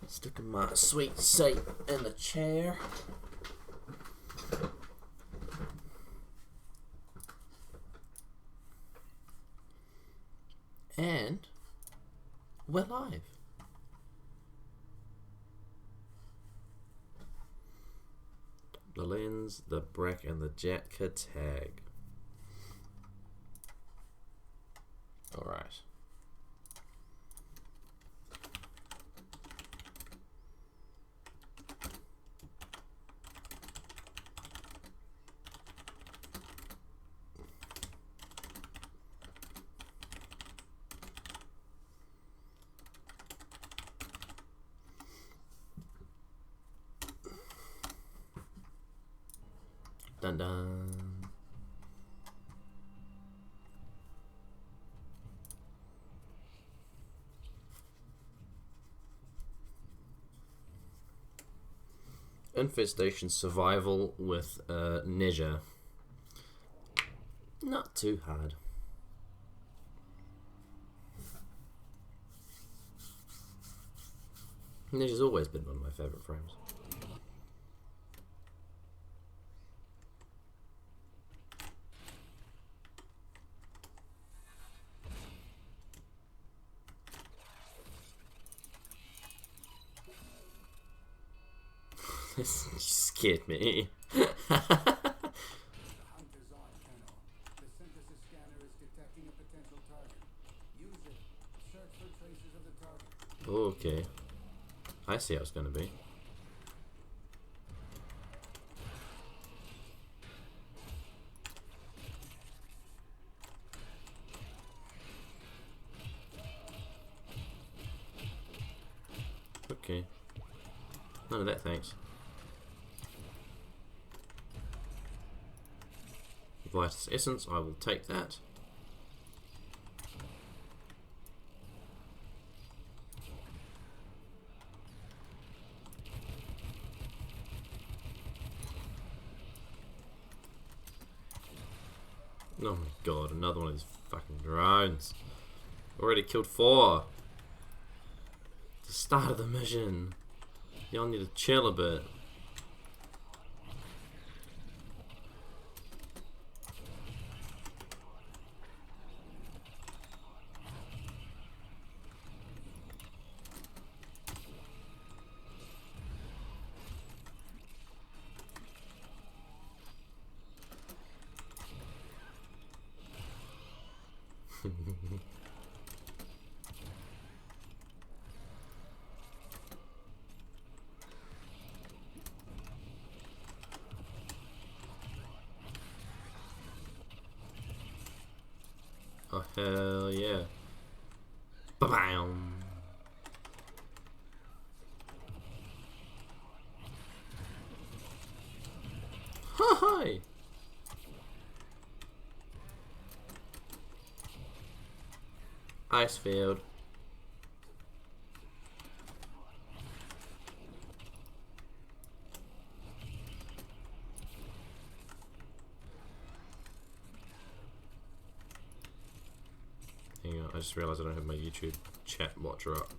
Sticking my sweet seat in the chair. And we're live. The lens, the brack, and the Jatka tag. Alright. Dun dun. Infestation survival with Ninja. Not too hard. Ninja's always been one of my favourite frames. This scared me. Okay. I see how it's gonna be. Okay. None of that, thanks. Vitus Essence, I will take that. Oh my god, another one of these fucking drones. Already killed 4. It's the start of the mission. Y'all need to chill a bit. Oh hell yeah. Ba-bam. Hi. Ice field. Hang on, I just realised I don't have my YouTube chat watcher up.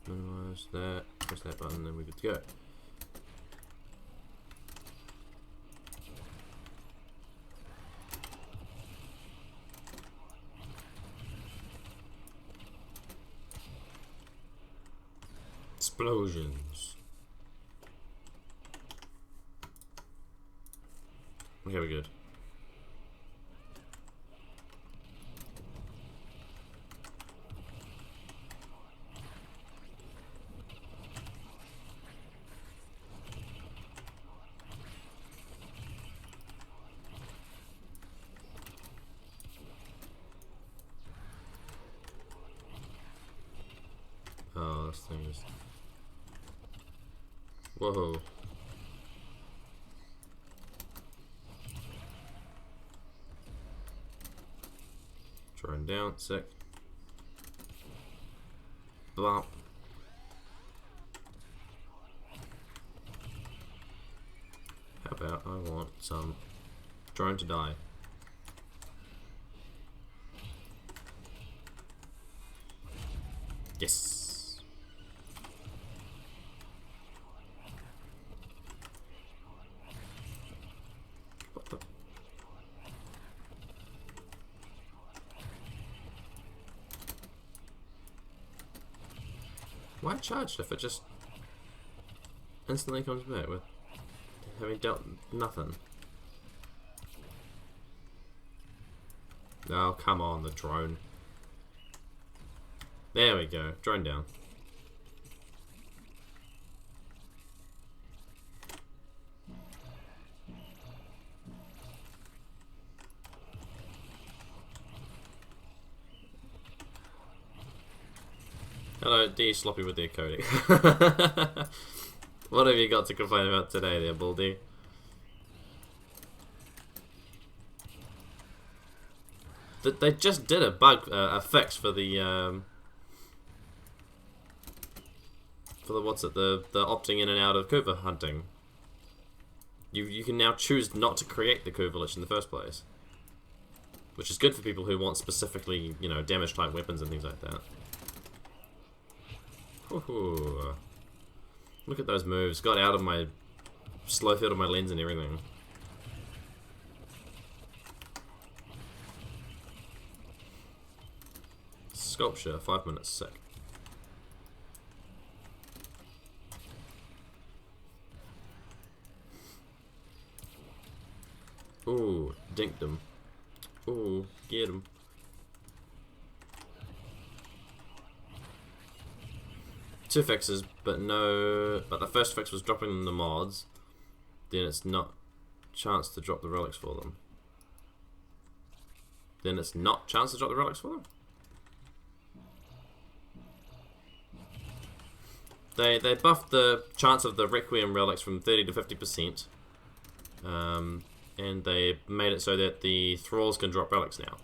Minimize that, press that button, then we're good to go. Explosions. Okay, we're good. Oh, this thing is... Whoa. Drone down, sick. Blah. How about I want some drone to die. Yes. What the? Why charged if it just instantly comes back with having dealt nothing? Oh, come on, the drone. There we go. Drone down. Hello, D sloppy with their coding. What have you got to complain about today there, Baldy? They just did a bug, a fix for the what's it, the opting in and out of Kuva hunting. You can now choose not to create the Kuva lich in the first place, which is good for people who want specifically, you know, damage type weapons and things like that. Ooh. Look at those moves. Got out of my slow field of my lens and everything. Sculpture, 5 minutes, sick. Ooh, dinked him. Ooh, get him. Two fixes, but the first fix was dropping the mods. Then it's not chance to drop the relics for them. Then it's not chance to drop the relics for them? They buffed the chance of the Requiem relics from 30 to 50%. And they made it so that the thralls can drop relics now.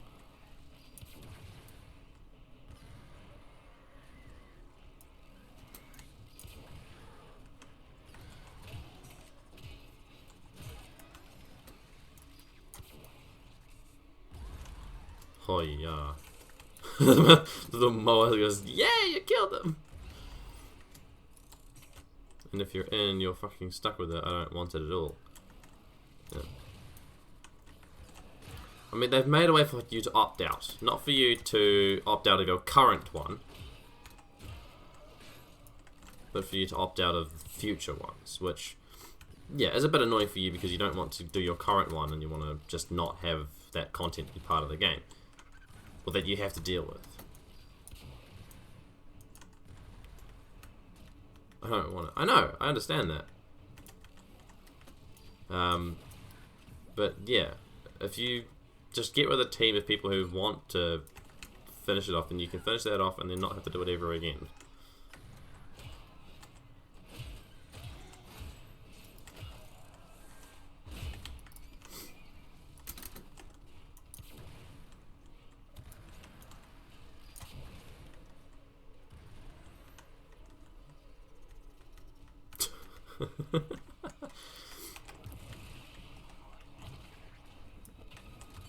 Oh yeah. The mower goes, yeah, you killed him! And if you're in, you're fucking stuck with it. I don't want it at all. Yeah. I mean, they've made a way for you to opt out. Not for you to opt out of your current one, but for you to opt out of future ones, which, yeah, is a bit annoying for you because you don't want to do your current one and you want to just not have that content be part of the game. Or that you have to deal with. I don't want to. I know, I understand that. But yeah, if you just get with a team of people who want to finish it off, and you can finish that off and then not have to do it ever again.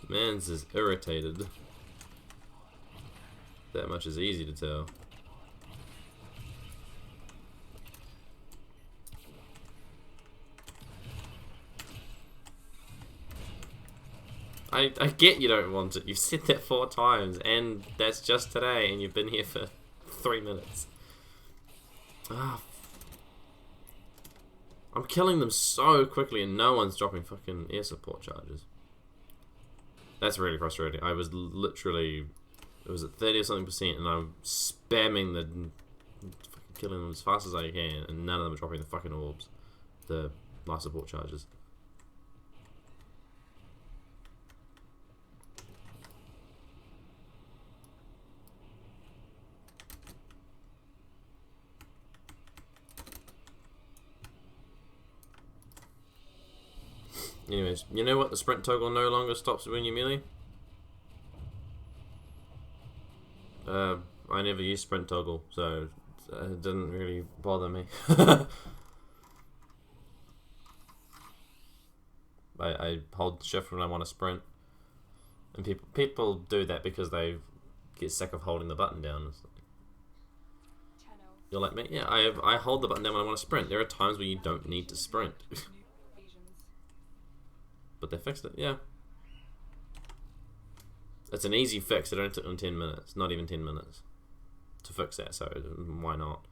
Mans is irritated. That much is easy to tell. I get you don't want it. You've said that 4 times, and that's just today, and you've been here for 3 minutes. Ah. I'm killing them so quickly, and no one's dropping fucking air support charges. That's really frustrating. I was literally, it was at 30 or something %, and I'm spamming the, fucking killing them as fast as I can, and none of them are dropping the fucking orbs, the life support charges. Anyways, you know what? The sprint toggle no longer stops when you melee. I never used sprint toggle, so it didn't really bother me. I hold shift when I want to sprint. And people do that because they get sick of holding the button down. You're like me? Yeah, I hold the button down when I want to sprint. There are times where you don't need to sprint. But they fixed it, yeah. It's an easy fix. It only took them 10 minutes. Not even 10 minutes to fix that, so why not?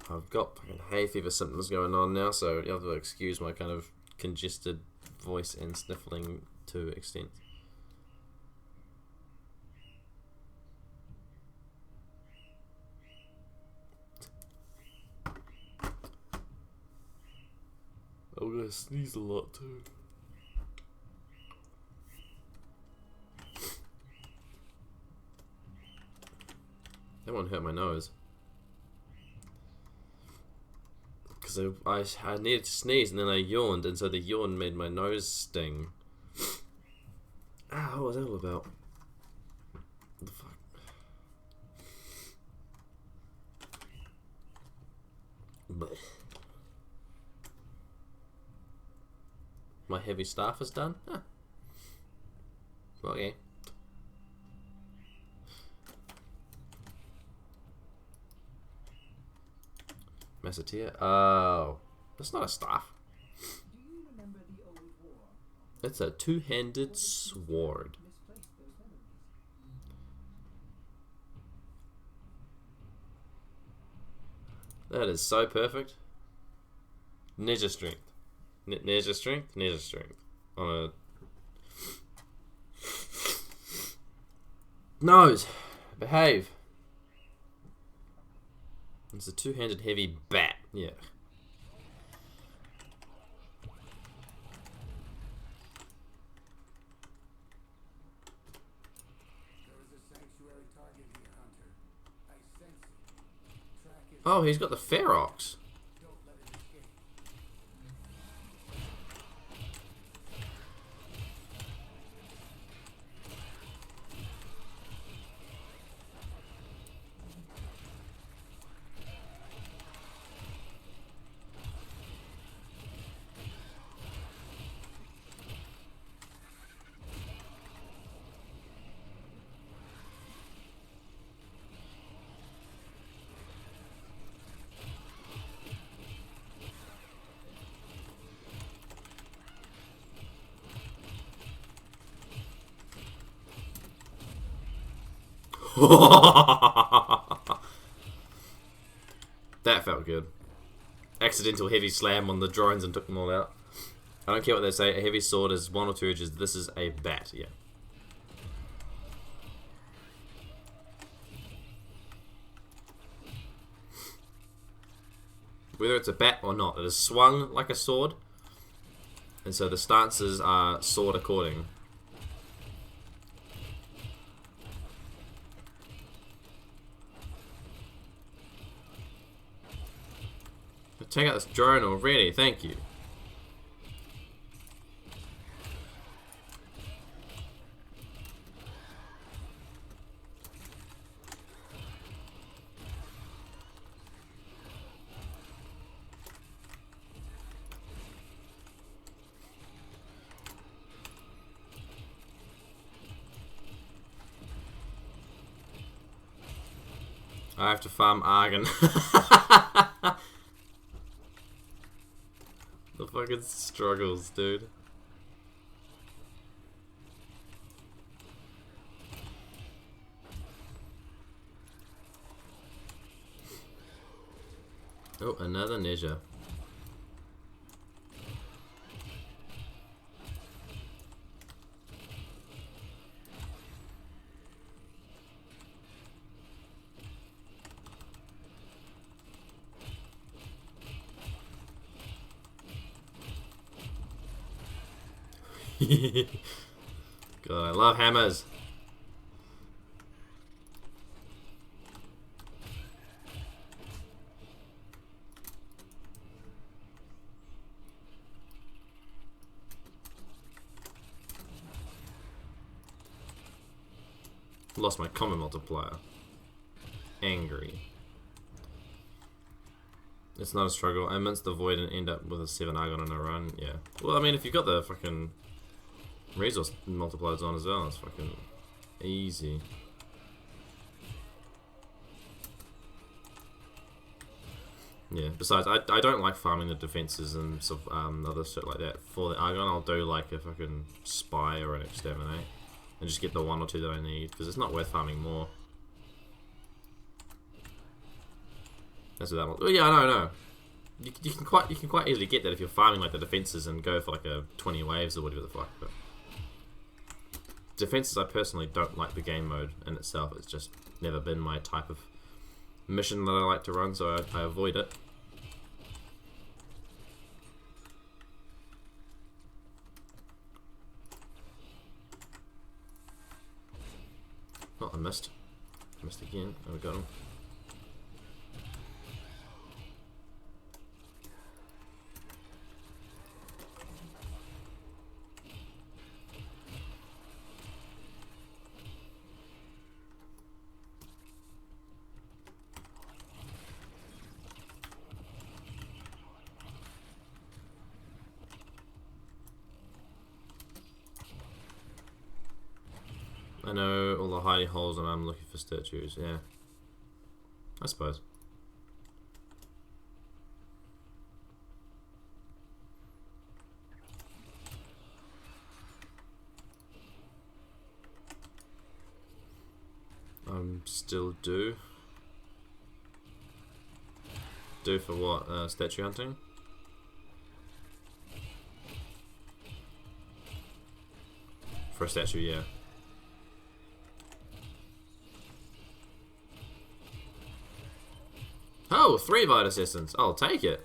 I've got fucking hay fever symptoms going on now, so you have to excuse my kind of congested voice and sniffling to extent. I'm gonna sneeze a lot too. That one hurt my nose. Because I needed to sneeze and then I yawned, and so the yawn made my nose sting. Ah, what was that all about? What the fuck? Blech. My heavy staff is done? Huh. Okay. Massatia? Oh. That's not a staff. Do you remember the old war? It's a two-handed sword. That is so perfect. Ninja strength. Ninja strength? Ninja strength. On a... Nose! Behave! It's a two-handed heavy bat. Yeah. Oh, he's got the Ferox. That felt good. Accidental heavy slam on the drones and took them all out. I don't care what they say, a heavy sword is one or two edges. This is a bat, yeah. Whether it's a bat or not, it is swung like a sword. And so the stances are sword according. Check out this drone already, thank you. I have to farm Argon. The fucking struggles, dude. Oh, another ninja. God, I love hammers. Lost my common multiplier. Angry. It's not a struggle. I minced the void and end up with a 7 Argon in a run. Yeah. Well, I mean, if you've got the fucking resource multipliers on as well, it's fucking easy. Yeah. Besides, I don't like farming the defenses and sort of, other shit like that. For the Argon, I'll do like a fucking spy or an exterminate and just get the 1 or 2 that I need because it's not worth farming more. That's what that one. Oh yeah, I know. You can quite easily get that if you're farming like the defenses and go for like a 20 waves or whatever the fuck. But defenses, I personally don't like the game mode in itself. It's just never been my type of mission that I like to run, so I avoid it. Oh, I missed. Missed again. Oh, we got him. I know all the hidey holes and I'm looking for statues, yeah. I suppose. I'm still due. Due for what? Statue hunting? For a statue, yeah. Oh, 3 Vitus Essence. I'll take it.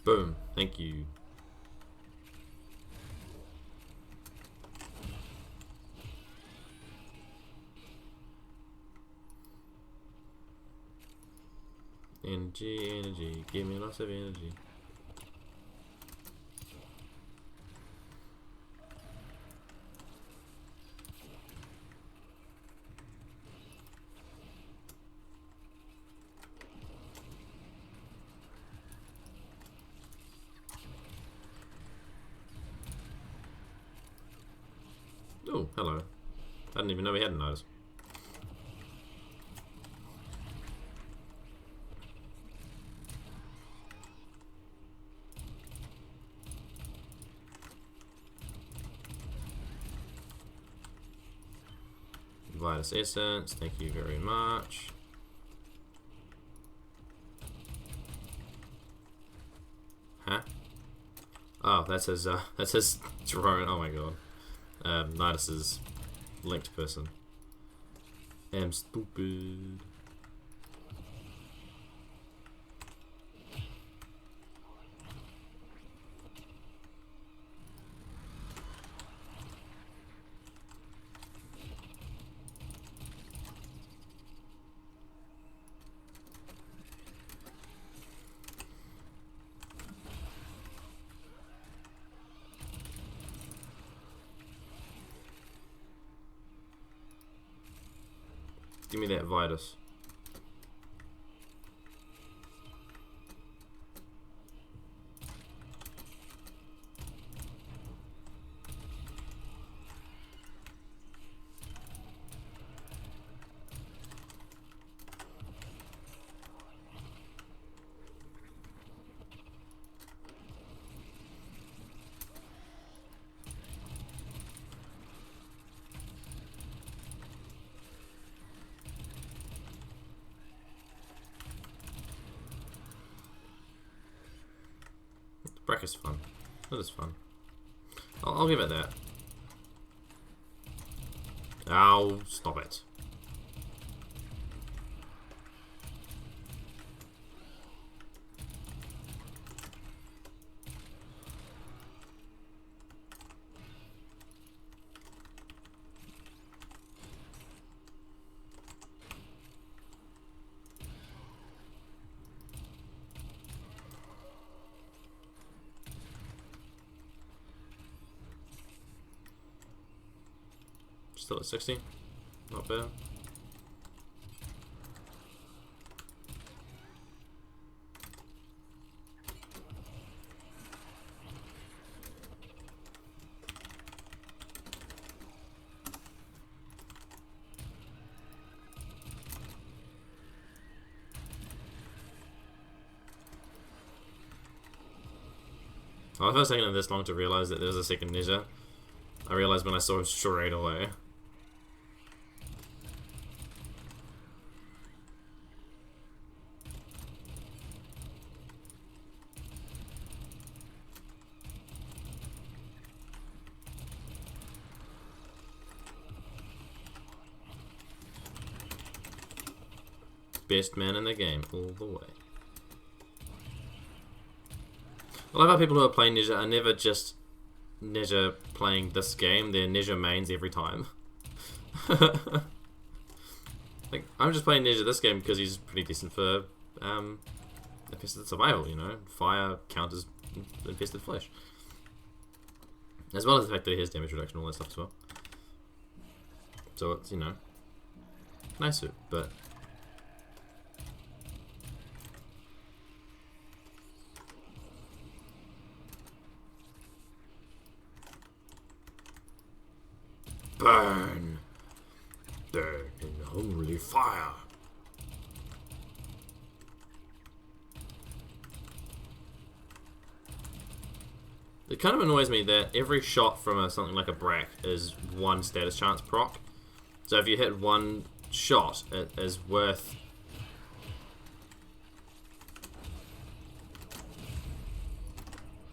Boom. Thank you. Energy. Give me lots of energy. Oh, hello. I didn't even know we had those. Vitus Essence, thank you very much. Huh? Oh, that's his drone. Oh my god. Nidus's linked person. Am stupid. Give me that Vitus. Brack is fun. That is fun. I'll give it that. Ow, stop it. Still at 60. Not bad. Oh, I was taking this long to realize that there was a second ninja. I realized when I saw him straight away. Best man in the game, all the way. I love how people who are playing Ninja are never just Ninja playing this game, they're Ninja mains every time. Like, I'm just playing Ninja this game because he's pretty decent for infested survival, you know? Fire counters infested flesh. As well as the fact that he has damage reduction and all that stuff as well. So it's, you know, nice suit, but burn! Burn in holy fire! It kind of annoys me that every shot from something like a Brack is one status chance proc. So if you hit one shot, it is worth...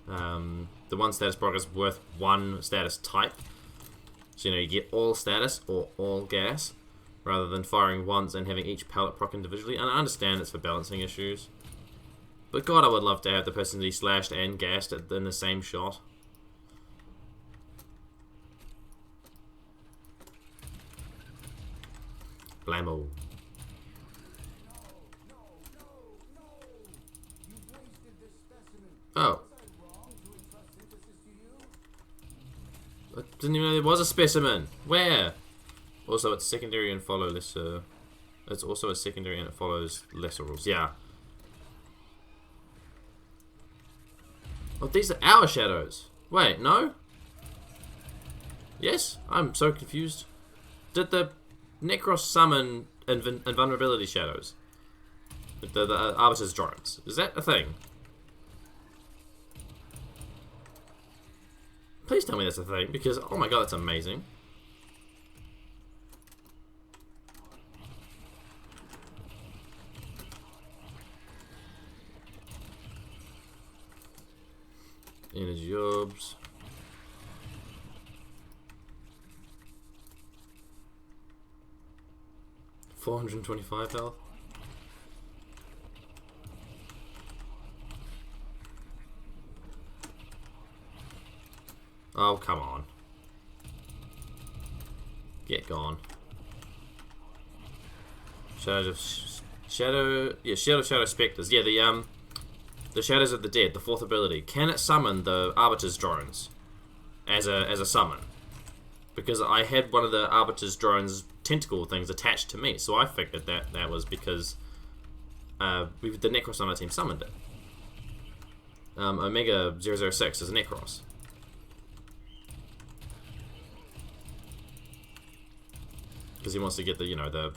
the one status proc is worth one status type. So, you know, you get all status or all gas, rather than firing once and having each pallet proc individually. And I understand it's for balancing issues. But God, I would love to have the person be slashed and gassed in the same shot. Blammo. Oh. I didn't even know there was a specimen. Where? Also, it's secondary and follow lesser. It's also a secondary and it follows lesser rules. Yeah. Oh, these are our shadows. Wait, no? Yes? I'm so confused. Did the Necros summon invulnerability shadows? The Arbiter's drones. Is that a thing? Please tell me that's a thing, because, oh my god, that's amazing. Energy orbs. $425 health. Oh, come on. Get gone. Shadow Spectres. Yeah, the Shadows of the Dead, the fourth ability. Can it summon the Arbiter's drones as a summon? Because I had one of the Arbiter's drones tentacle things attached to me, so I figured that was because the Necros on our team summoned it. Omega 006 is a Necros. Because he wants to get the, you know, the...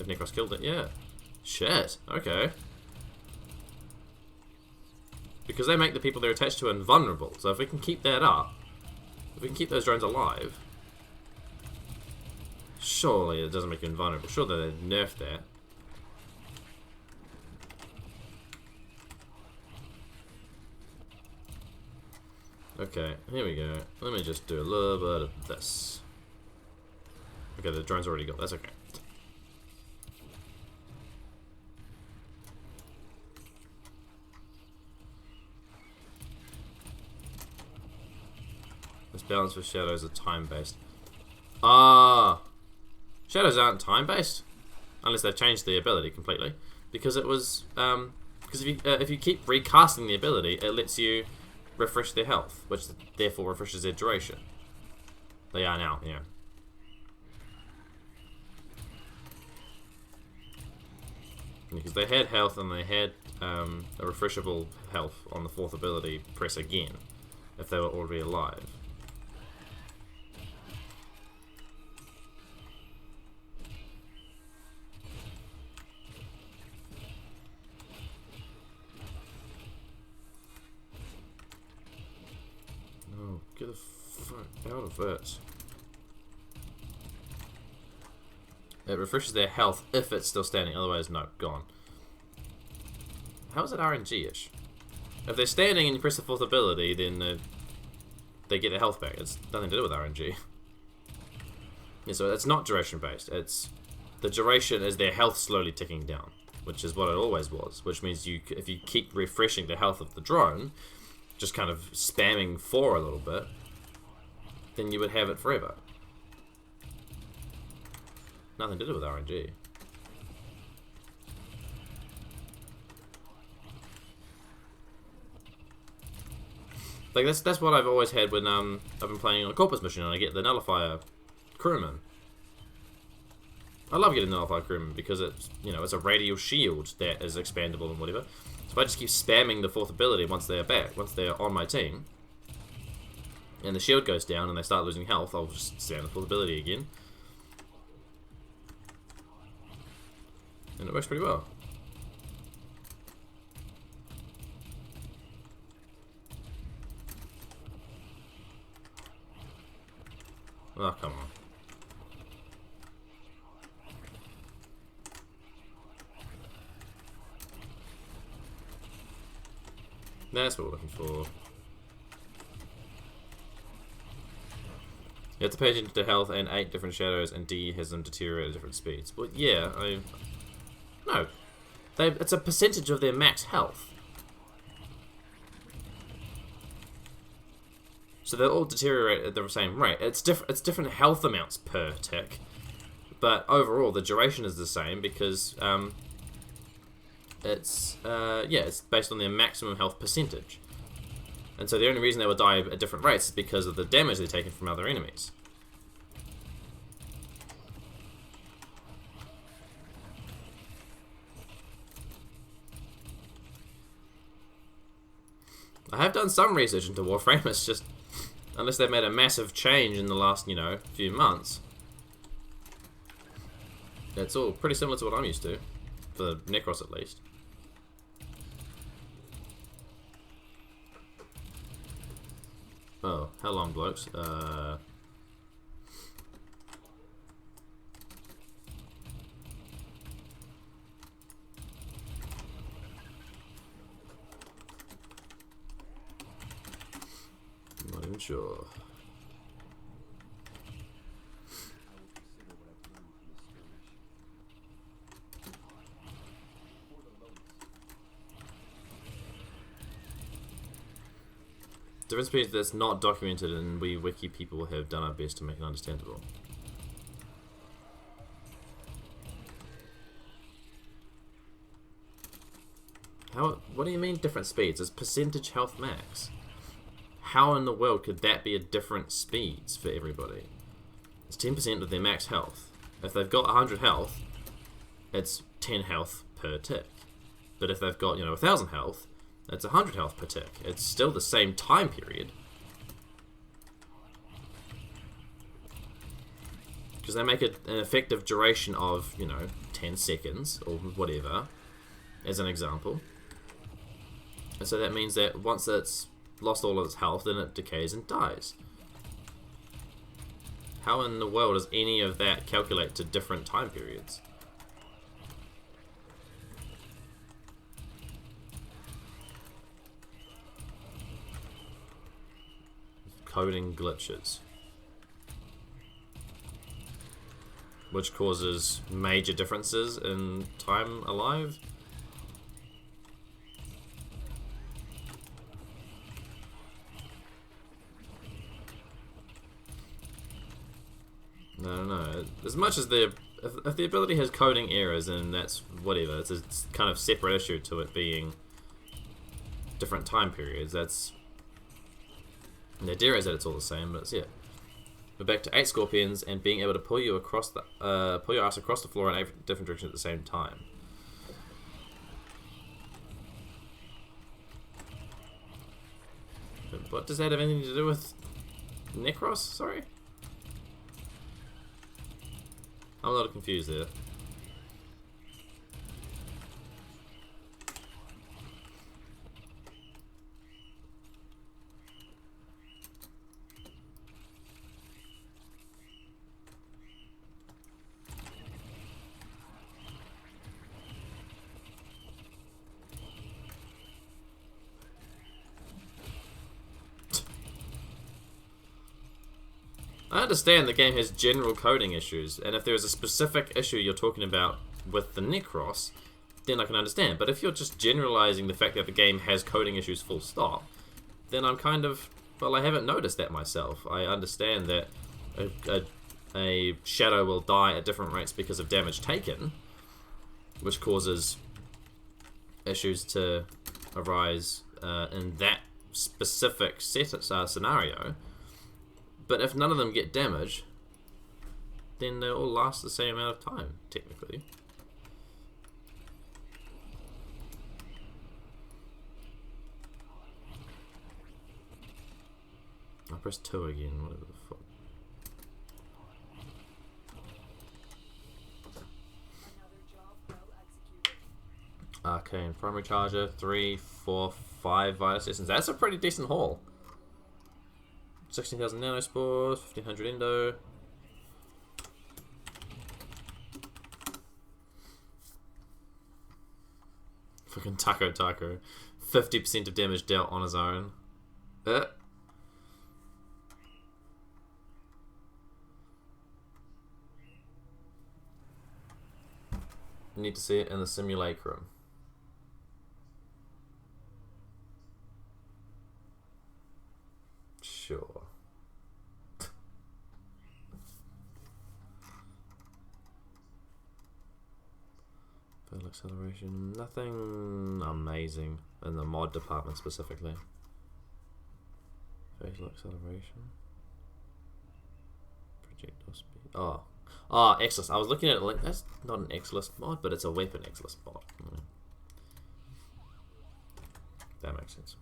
If Necros killed it, yeah. Shit, okay. Because they make the people they're attached to invulnerable, so if we can keep that up, if we can keep those drones alive, surely it doesn't make you invulnerable. Surely they nerfed that. Okay, here we go. Let me just do a little bit of this. Okay, the drone's already got. That's okay. This balance with shadows are time-based. Ah, shadows aren't time-based unless they've changed the ability completely. Because it was because if you keep recasting the ability, it lets you refresh their health, which therefore refreshes their duration. They are now, yeah. Because they had health and they had a refreshable health on the 4th ability, press again, if they were already alive. Oh, get the fuck out of it. It refreshes their health if it's still standing, otherwise no, gone. How is it RNG-ish? If they're standing and you press the 4th ability, then they get their health back. It's nothing to do with RNG. Yeah, so it's not duration based. It's the duration is their health slowly ticking down, which is what it always was. Which means if you keep refreshing the health of the drone, just kind of spamming 4 a little bit, then you would have it forever. Nothing to do with RNG. Like that's what I've always had when I've been playing on a Corpus mission and I get the Nullifier Crewman. I love getting Nullifier Crewman because it's it's a radial shield that is expandable and whatever. So if I just keep spamming the 4th ability once they're back, once they're on my team, and the shield goes down and they start losing health, I'll just spam the 4th ability again. And it works pretty well. Oh, come on. That's what we're looking for. You have to pay attention to health and 8 different shadows, and D has them deteriorate at different speeds. Well, yeah, no. It's a percentage of their max health. So they'll all deteriorate at the same rate. It's different health amounts per tick, but overall the duration is the same because it's based on their maximum health percentage. And so the only reason they will die at different rates is because of the damage they're taking from other enemies. I have done some research into Warframe. It's just unless they've made a massive change in the last, few months. It's all pretty similar to what I'm used to, for Necros at least. Oh, how long, blokes? Not even sure. Different speeds that's not documented, and we wiki people have done our best to make it understandable. What do you mean different speeds? It's percentage health max. How in the world could that be a different speeds for everybody? It's 10% of their max health. If they've got 100 health, it's 10 health per tick. But if they've got, 1,000 health, it's 100 health per tick. It's still the same time period. Because they make it an effective duration of, 10 seconds or whatever, as an example. And so that means that once it's lost all of its health, then it decays and dies. How in the world does any of that calculate to different time periods? coding glitches, which causes major differences in time alive. I don't know. As much as if the ability has coding errors, then that's whatever. It's a kind of separate issue to it being different time periods. That's the idea is that it's all the same, but it's yeah. We're back to 8 scorpions and being able to pull you across the pull your ass across the floor in 8 different directions at the same time. But what does that have anything to do with Necros? Sorry, I'm a little confused there. I understand the game has general coding issues, and if there is a specific issue you're talking about with the Necros, then I can understand. But if you're just generalizing the fact that the game has coding issues full stop, then I'm kind of, well, I haven't noticed that myself. I understand that a shadow will die at different rates because of damage taken, which causes issues to arise in that specific scenario. But if none of them get damaged, then they all last the same amount of time, technically. I'll press 2 again, whatever the fuck. Arcane primary charger, 3, 4, 5 virus essence. That's a pretty decent haul. 16,000 nanospores, 1500 endo. Fucking Taco. 50% of damage dealt on his own. You need to see it in the simulacrum. Sure. Fatal acceleration, nothing amazing in the mod department specifically. Fatal acceleration. Projectile speed. Oh, Exilist. I was looking at it like that's not an Exilist mod, but it's a weapon Exilist mod. That makes sense.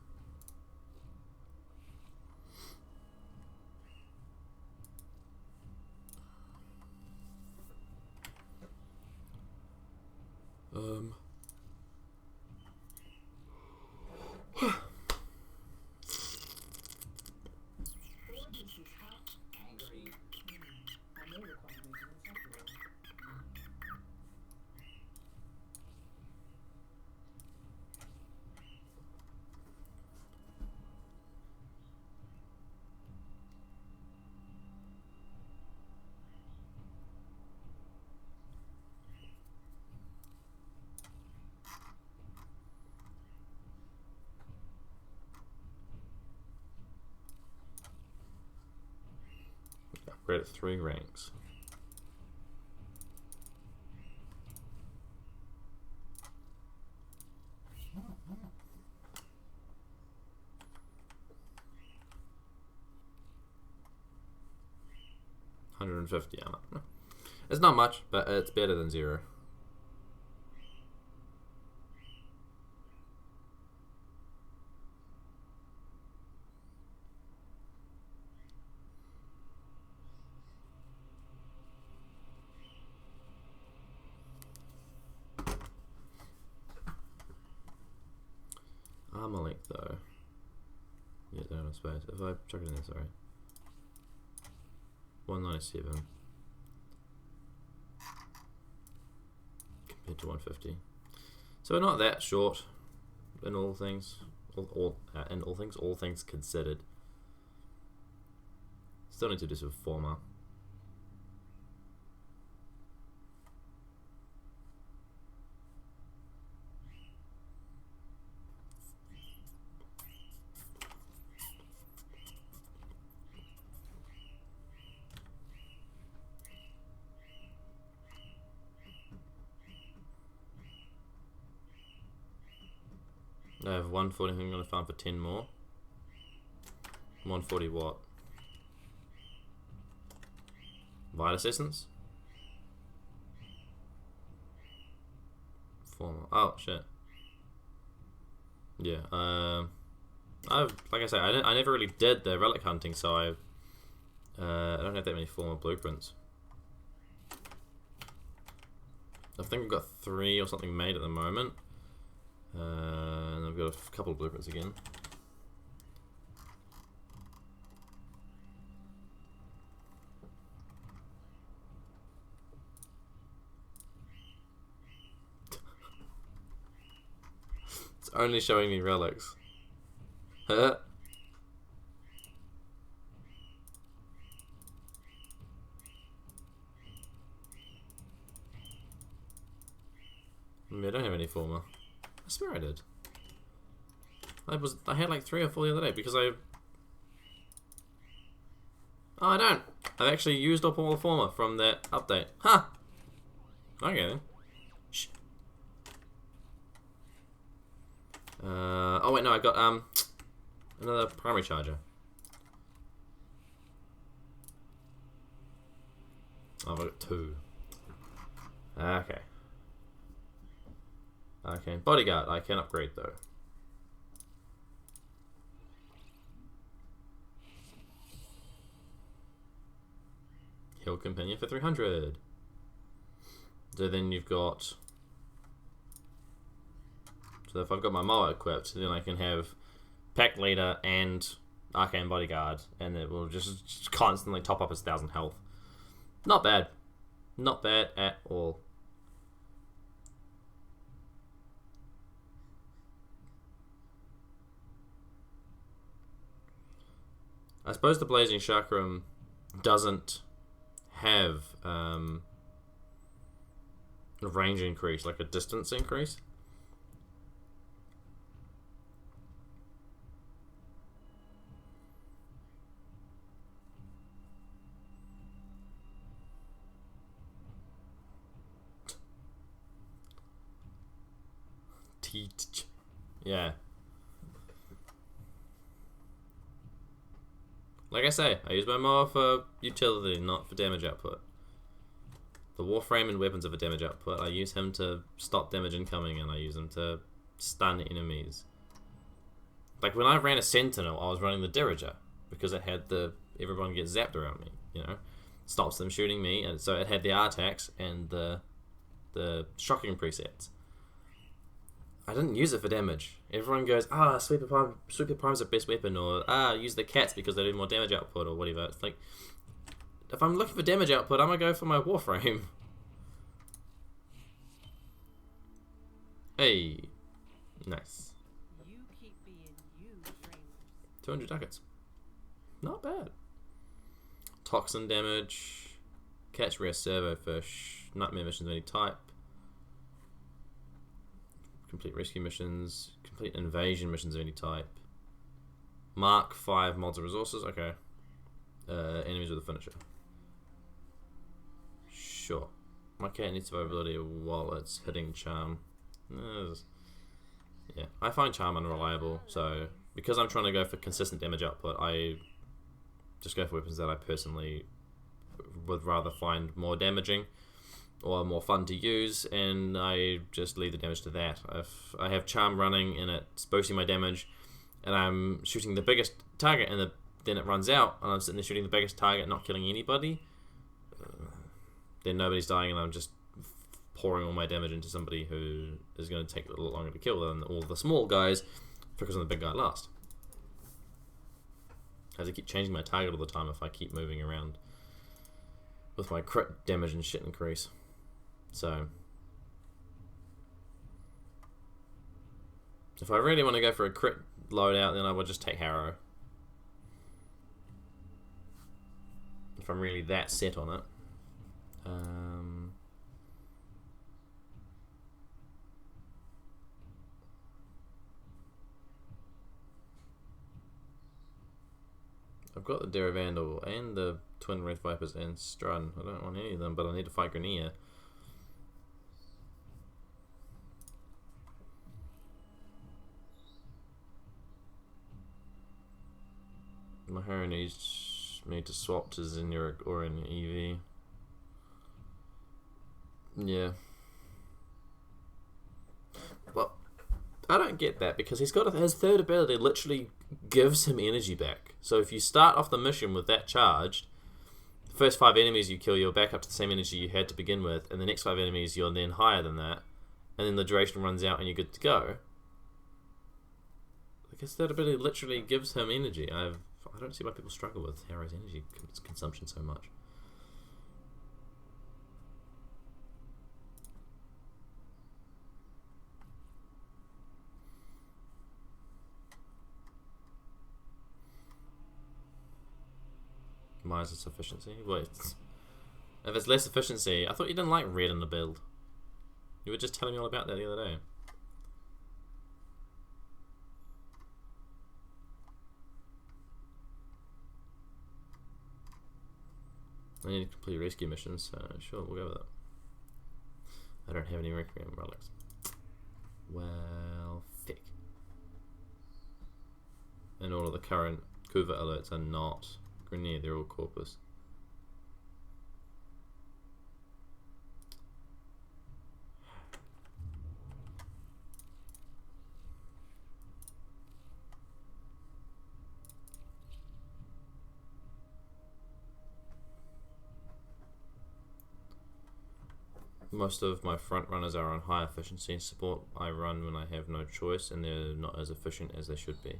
Upgrade at 3 ranks. $150 armor. It's not much, but it's better than 0. Armor length though. Yeah, down in space. If I chuck it in there, sorry. 197 compared to 150. So we're not that short in all things. All things considered. Still need to do some former. I have 140, I'm going to farm for 10 more. 140 what? Vitus Essence? 4 more. Oh, shit. Yeah, like I say, I never really did the relic hunting, so I don't have that many former blueprints. I think I've got 3 or something made at the moment. And I've got a couple of blueprints again. It's only showing me relics. Huh? I don't have any former. I swear I did. I had like 3 or 4 the other day because I... Oh, I don't. I've actually used up all the former from that update. Huh. Okay then. Shh. Oh wait, no, I got another primary charger. Oh, I've got 2. Okay. Okay, bodyguard, I can upgrade though. Heal companion for 300. So then you've got... So if I've got my mower equipped, then I can have pack leader and arcane bodyguard, and it will just constantly top up his 1000 health. Not bad. Not bad at all. I suppose the Blazing Chakram doesn't have a range increase, like a distance increase. Yeah. Like I say, I use my mower for utility, not for damage output. The Warframe and weapons are for damage output. I use him to stop damage incoming, and I use him to stun enemies. Like when I ran a Sentinel, I was running the Diriger because it had the everyone gets zapped around me. You know, stops them shooting me, and so it had the R-Tax and the shocking presets. I didn't use it for damage. Everyone goes, Sweeper Prime's the best weapon, or use the cats because they do more damage output, or whatever. It's like, if I'm looking for damage output, I'm gonna go for my Warframe. Hey, nice. You keep being you, dreamers. 200 ducats. Not bad. Toxin damage, catch rare servo fish, nightmare missions of any type. Complete rescue missions, complete invasion missions of any type. Mark 5 mods of resources, okay. Enemies with a finisher. Sure. My cat needs survivability while it's hitting charm. Yeah, I find charm unreliable, so because I'm trying to go for consistent damage output, I just go for weapons that I personally would rather find more damaging or more fun to use, and I just leave the damage to that. If I have charm running and it's boosting my damage, and I'm shooting the biggest target, and then it runs out, and I'm sitting there shooting the biggest target, not killing anybody, then nobody's dying, and I'm just pouring all my damage into somebody who is going to take a little longer to kill than all the small guys, focus on the big guy last. I have to keep changing my target all the time if I keep moving around with my crit damage and shit increase. So if I really want to go for a crit loadout, then I would just take Harrow. if I'm really that set on it. I've got the Dare Vandal and the Twin Wraith Vipers and Strun. I don't want any of them, but I need to fight Grenier. My hero needs me to swap to Zenuric or an EV. Yeah. Well, I don't get that because he's got his third ability literally gives him energy back. So if you start off the mission with that charged, the first 5 enemies you kill, you're back up to the same energy you had to begin with, and the next 5 enemies you're then higher than that, and then the duration runs out and you're good to go. I guess that ability literally gives him energy. I don't see why people struggle with Harrow's energy consumption so much. Why is it efficiency? Wait. If it's less efficiency, I thought you didn't like red in the build. You were just telling me all about that the other day. I need to complete rescue missions, so sure, we'll go with it. I don't have any Requiem relics. Well, thick. And all of the current Kuva alerts are not Grenier, they're all Corpus. Most of my front runners are on high efficiency. Support I run when I have no choice, and they're not as efficient as they should be.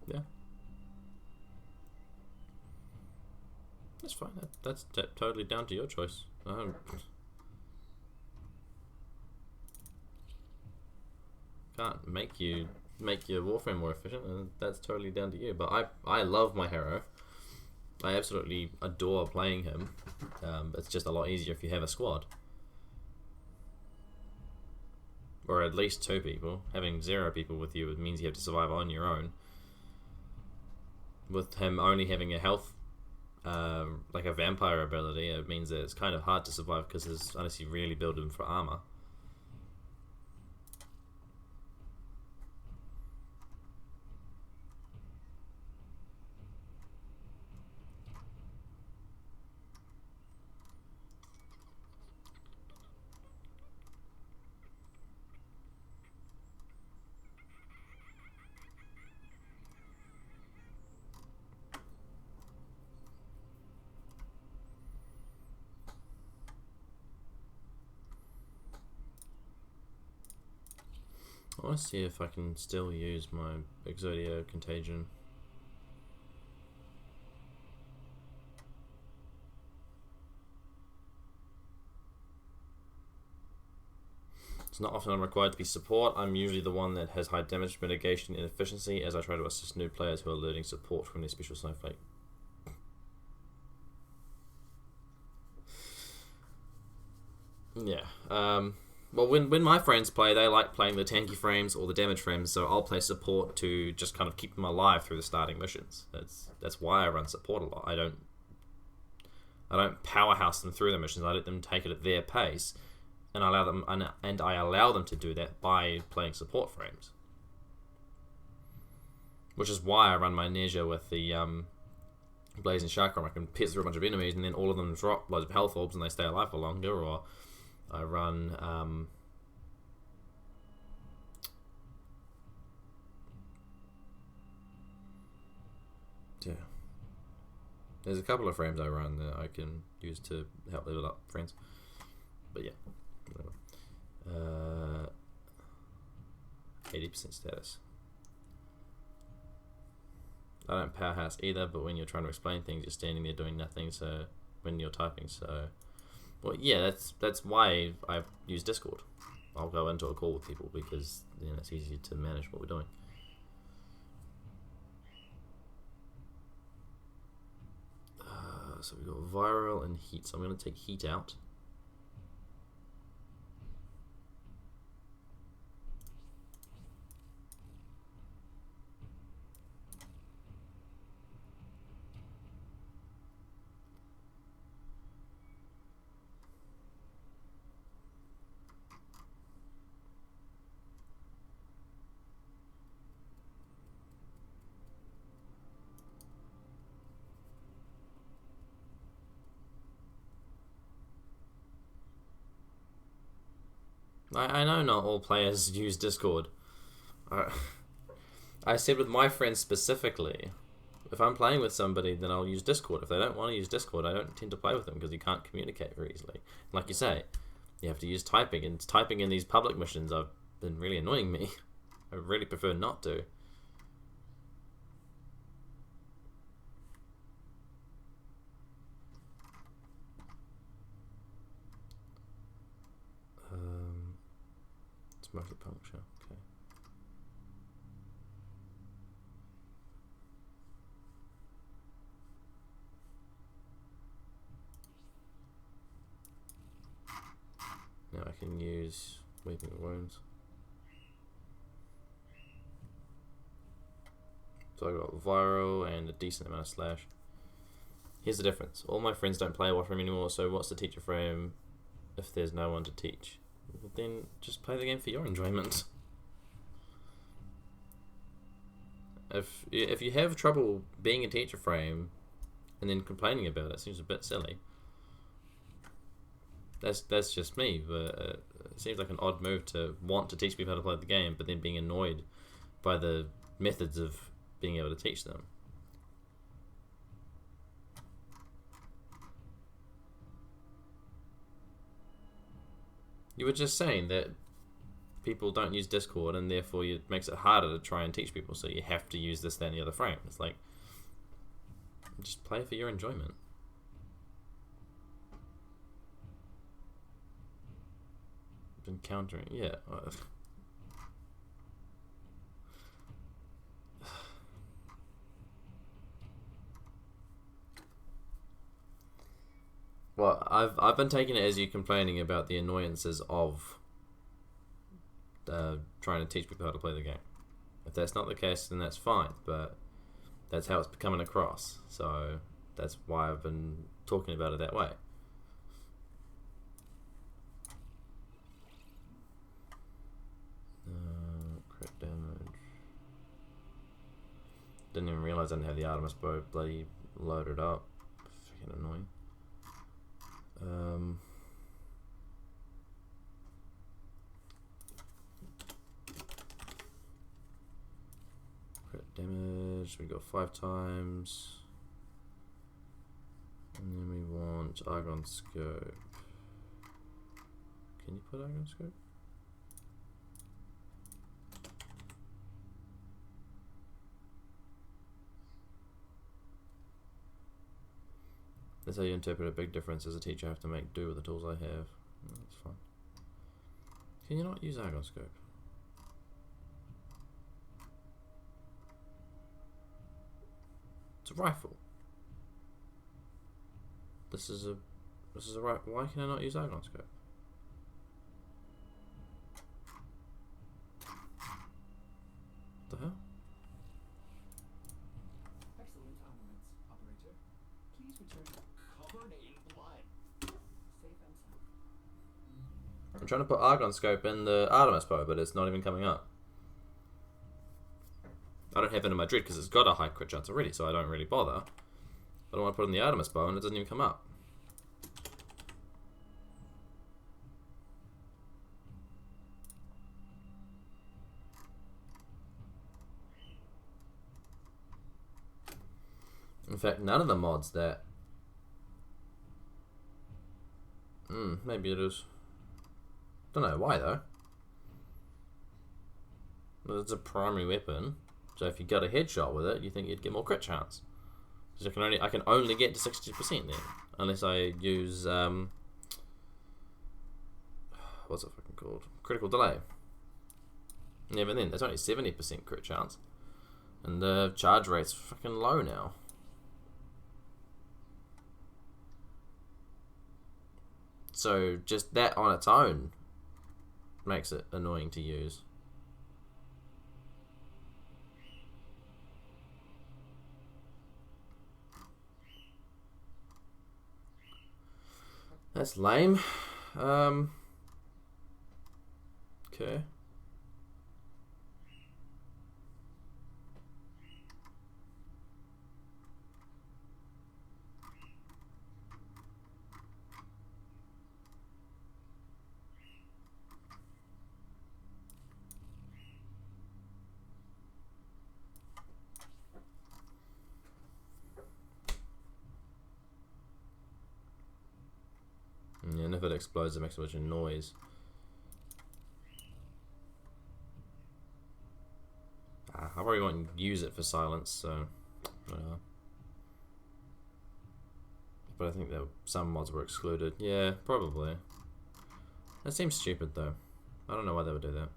Yeah. That's fine. That's totally down to your choice. Can't make your Warframe more efficient, and that's totally down to you. But I love my hero. I absolutely adore playing him. It's just a lot easier if you have a squad. Or at least 2 people. Having 0 people with you, it means you have to survive on your own. With him only having a health, like a vampire ability, it means that it's kind of hard to survive because unless you really build him for armor. I want to see if I can still use my Exodia Contagion. It's not often I'm required to be support. I'm usually the one that has high damage mitigation and efficiency as I try to assist new players who are learning support from their special snowflake. Yeah. Well, when my friends play, they like playing the tanky frames or the damage frames, so I'll play support to just kind of keep them alive through the starting missions. That's why I run support a lot. I don't powerhouse them through the missions. I let them take it at their pace, and I allow them to do that by playing support frames. Which is why I run my Neja with the Blazing Chakram. I can pierce through a bunch of enemies, and then all of them drop loads of health orbs, and they stay alive for longer. Or I run yeah. There's a couple of frames I run that I can use to help level up friends. But yeah, whatever. 80% status. I don't powerhouse either, but when you're trying to explain things, you're standing there doing nothing. So when you're typing, well, yeah, that's why I use Discord. I'll go into a call with people because then it's easier to manage what we're doing. So we've got viral and heat. So I'm going to take heat out. I know not all players use Discord. I said with my friends specifically, if I'm playing with somebody, then I'll use Discord. If they don't want to use Discord, I don't tend to play with them because you can't communicate very easily. Like you say, you have to use typing, and typing in these public missions have been really annoying me. I really prefer not to. It's mostly puncture. Okay. Now I can use Weeping Wounds. So I got viral and a decent amount of slash. Here's the difference. All my friends don't play Warframe anymore, so what's the teacher frame if there's no one to teach? Well, then just play the game for your enjoyment. If you have trouble being a teacher frame and then complaining about it, seems a bit silly. That's just me, but it seems like an odd move to want to teach people how to play the game, but then being annoyed by the methods of being able to teach them. You were just saying that people don't use Discord, and therefore it makes it harder to try and teach people, so you have to use this, that, and the other frame. It's like, just play for your enjoyment. Encountering, yeah. Well, I've been taking it as you complaining about the annoyances of trying to teach people how to play the game. If that's not the case, then that's fine, but that's how it's coming across. So that's why I've been talking about it that way. Crit damage. Didn't even realise I didn't have the Artemis bow bloody loaded up. Freaking annoying. Crit damage, we got 5 times. And then we want Argon Scope. Can you put Argon Scope? That's how you interpret a big difference. As a teacher, I have to make do with the tools I have. That's fine. Can you not use Argon Scope? It's a rifle. This is a rifle. Why can I not use Argon Scope? What the hell? Excellent armaments, operator. Please return covered in blood. Safe and sound. I'm trying to put Argon Scope in the Artemis bow, but it's not even coming up. I don't have it in my Dread because it's got a high crit chance already, so I don't really bother. But I want to put it in the Artemis bow and it doesn't even come up. In fact, none of the mods that... maybe it is. Don't know why though. But it's a primary weapon, so if you got a headshot with it, you think you'd get more crit chance. Because I can only get to 60% then, unless I use what's it fucking called? Critical delay. And even then, there's only 70% crit chance, and the charge rate's fucking low now. So just that on its own makes it annoying to use. That's lame. Okay. Yeah, and if it explodes, it makes a bunch of noise. I probably won't use it for silence, so whatever. But I think that some mods were excluded. Yeah, probably. That seems stupid though. I don't know why they would do that.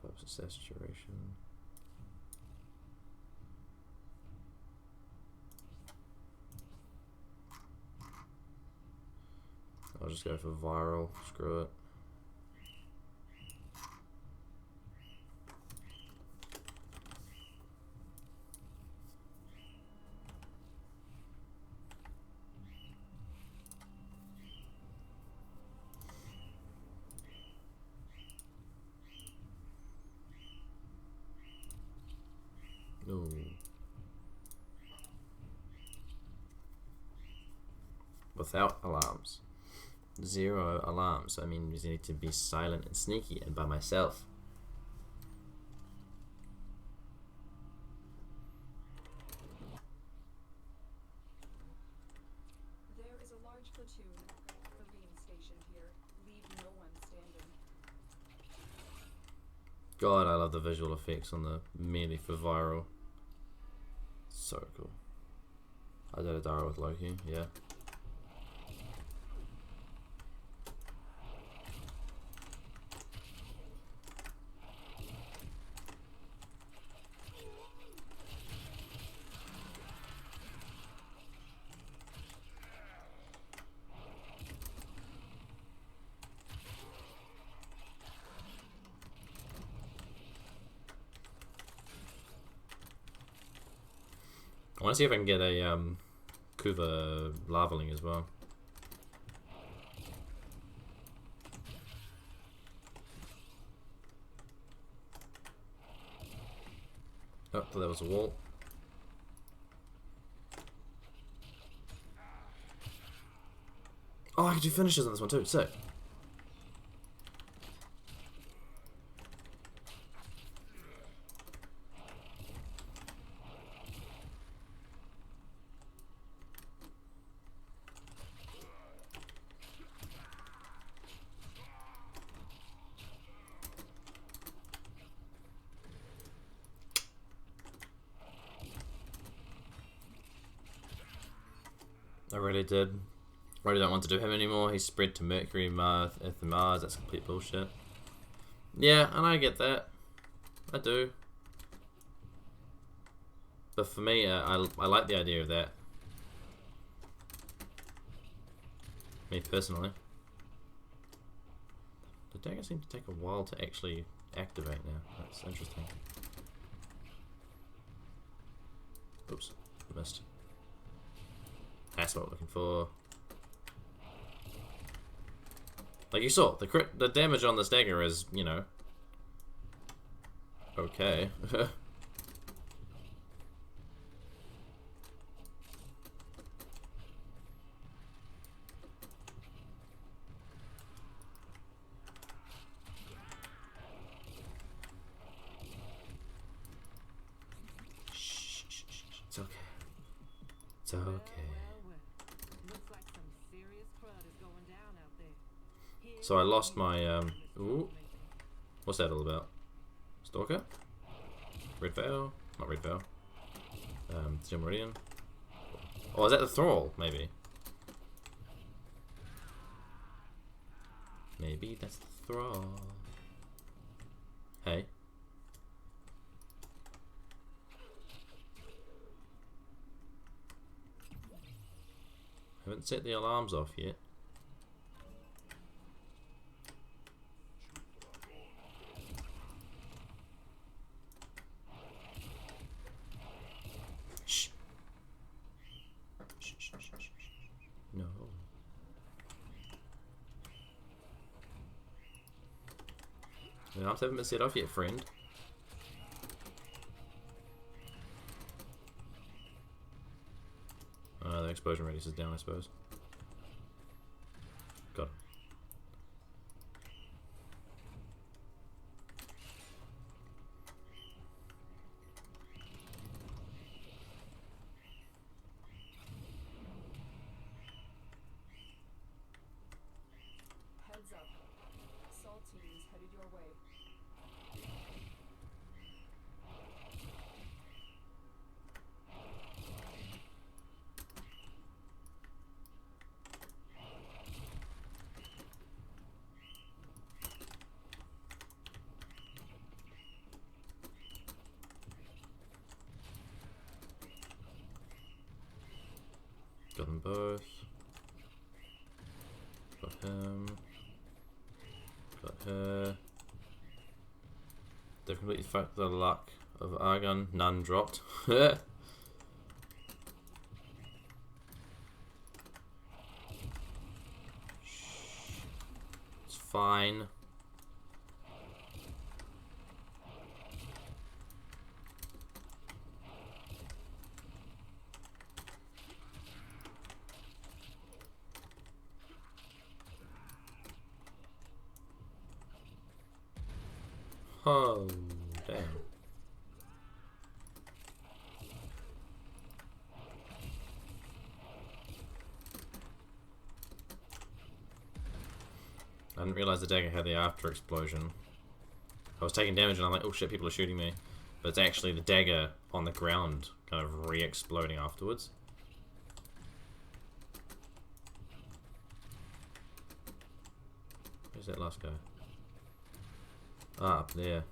Focus saturation. I'll just go for viral. Screw it. Ooh. Without alarms. 0 alarms. So I mean, you need to be silent and sneaky and by myself. There is a large platoon marine stationed here. Leave no one standing. God, I love the visual effects on the merely for viral. So cool. I did a Dara with Loki, yeah. I want to see if I can get a Kuva lavaling as well. Oh, thought there was a wall. Oh, I can do finishes on this one too. Sick. I really did. I really don't want to do him anymore. He's spread to Mercury, Mars, Earth, and Mars. That's complete bullshit. Yeah, and I get that. I do. But for me, I like the idea of that. Me personally. The dagger seems to take a while to actually activate now. That's interesting. Oops, missed. That's what we're looking for. Like you saw, the damage on this dagger is, you know, okay. Shh, shh, shh, shh. It's okay. It's okay. Looks like some serious crud is going down out there. So I lost my ooh. What's that all about? Stalker? Red Veil? Not Red Veil. Steel Meridian. Oh, is that the Thrall? Maybe. Maybe that's the Thrall. Hey. set the alarms off yet. Shh. Shh, shh, shh, shh, shh. No. The alarms haven't been set off yet, friend. The explosion radius is down, I suppose. Got it. Heads up. Assault teams headed your way. Got them both. Got him. Got her. They've completely fucked the luck of Argon. None dropped. It's fine. Oh, damn. I didn't realize the dagger had the after explosion. I was taking damage and I'm like, oh shit, people are shooting me. But it's actually the dagger on the ground kind of re-exploding afterwards. Where's that last guy? Ah, up there.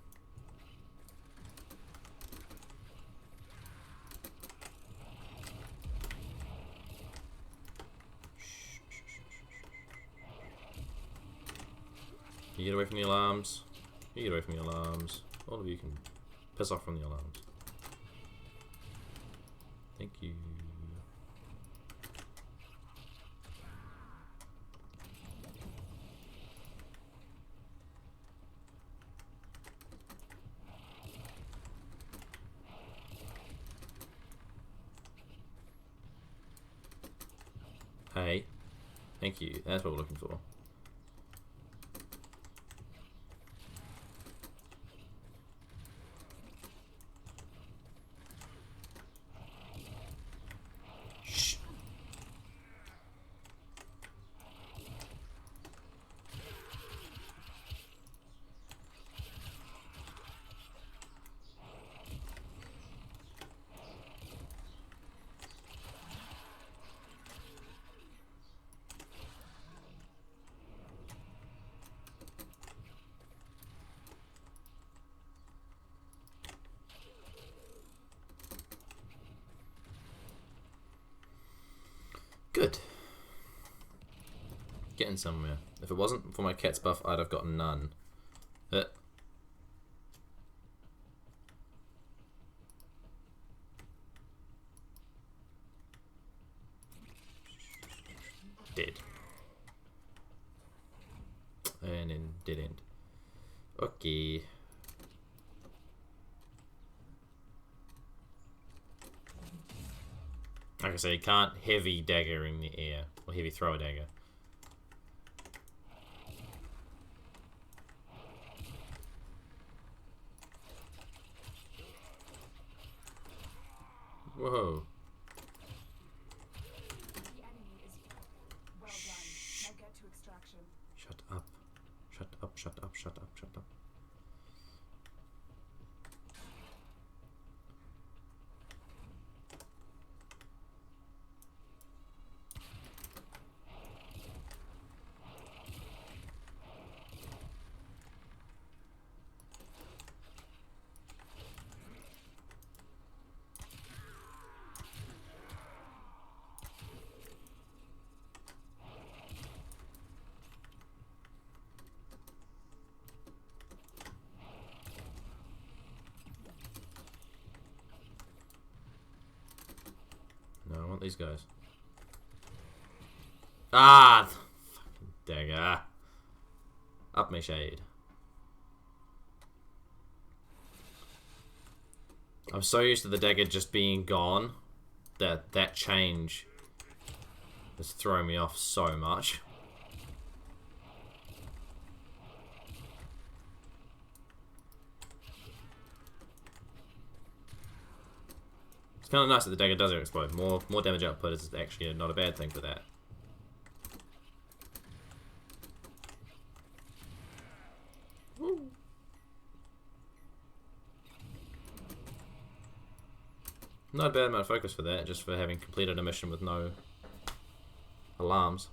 You get away from the alarms. You get away from the alarms. All of you can piss off from the alarms. Thank you. Hey. Thank you. That's what we're looking for. Shh. Good. Getting somewhere. If it wasn't for my cat's buff, I'd have gotten none. Dead. And then dead end. Okay. Like I say, you can't heavy dagger in the air, or heavy throw a dagger. Whoa. The enemy is well done. Now get to extraction. Shut up. Shut up, shut up, shut up, shut up. these guys. Ah! Fucking dagger. Up my shade. I'm so used to the dagger just being gone that that change has thrown me off so much. It's kind of nice that the dagger doesn't explode. More damage output is actually not a bad thing for that. Woo. Not a bad amount of focus for that, just for having completed a mission with no alarms.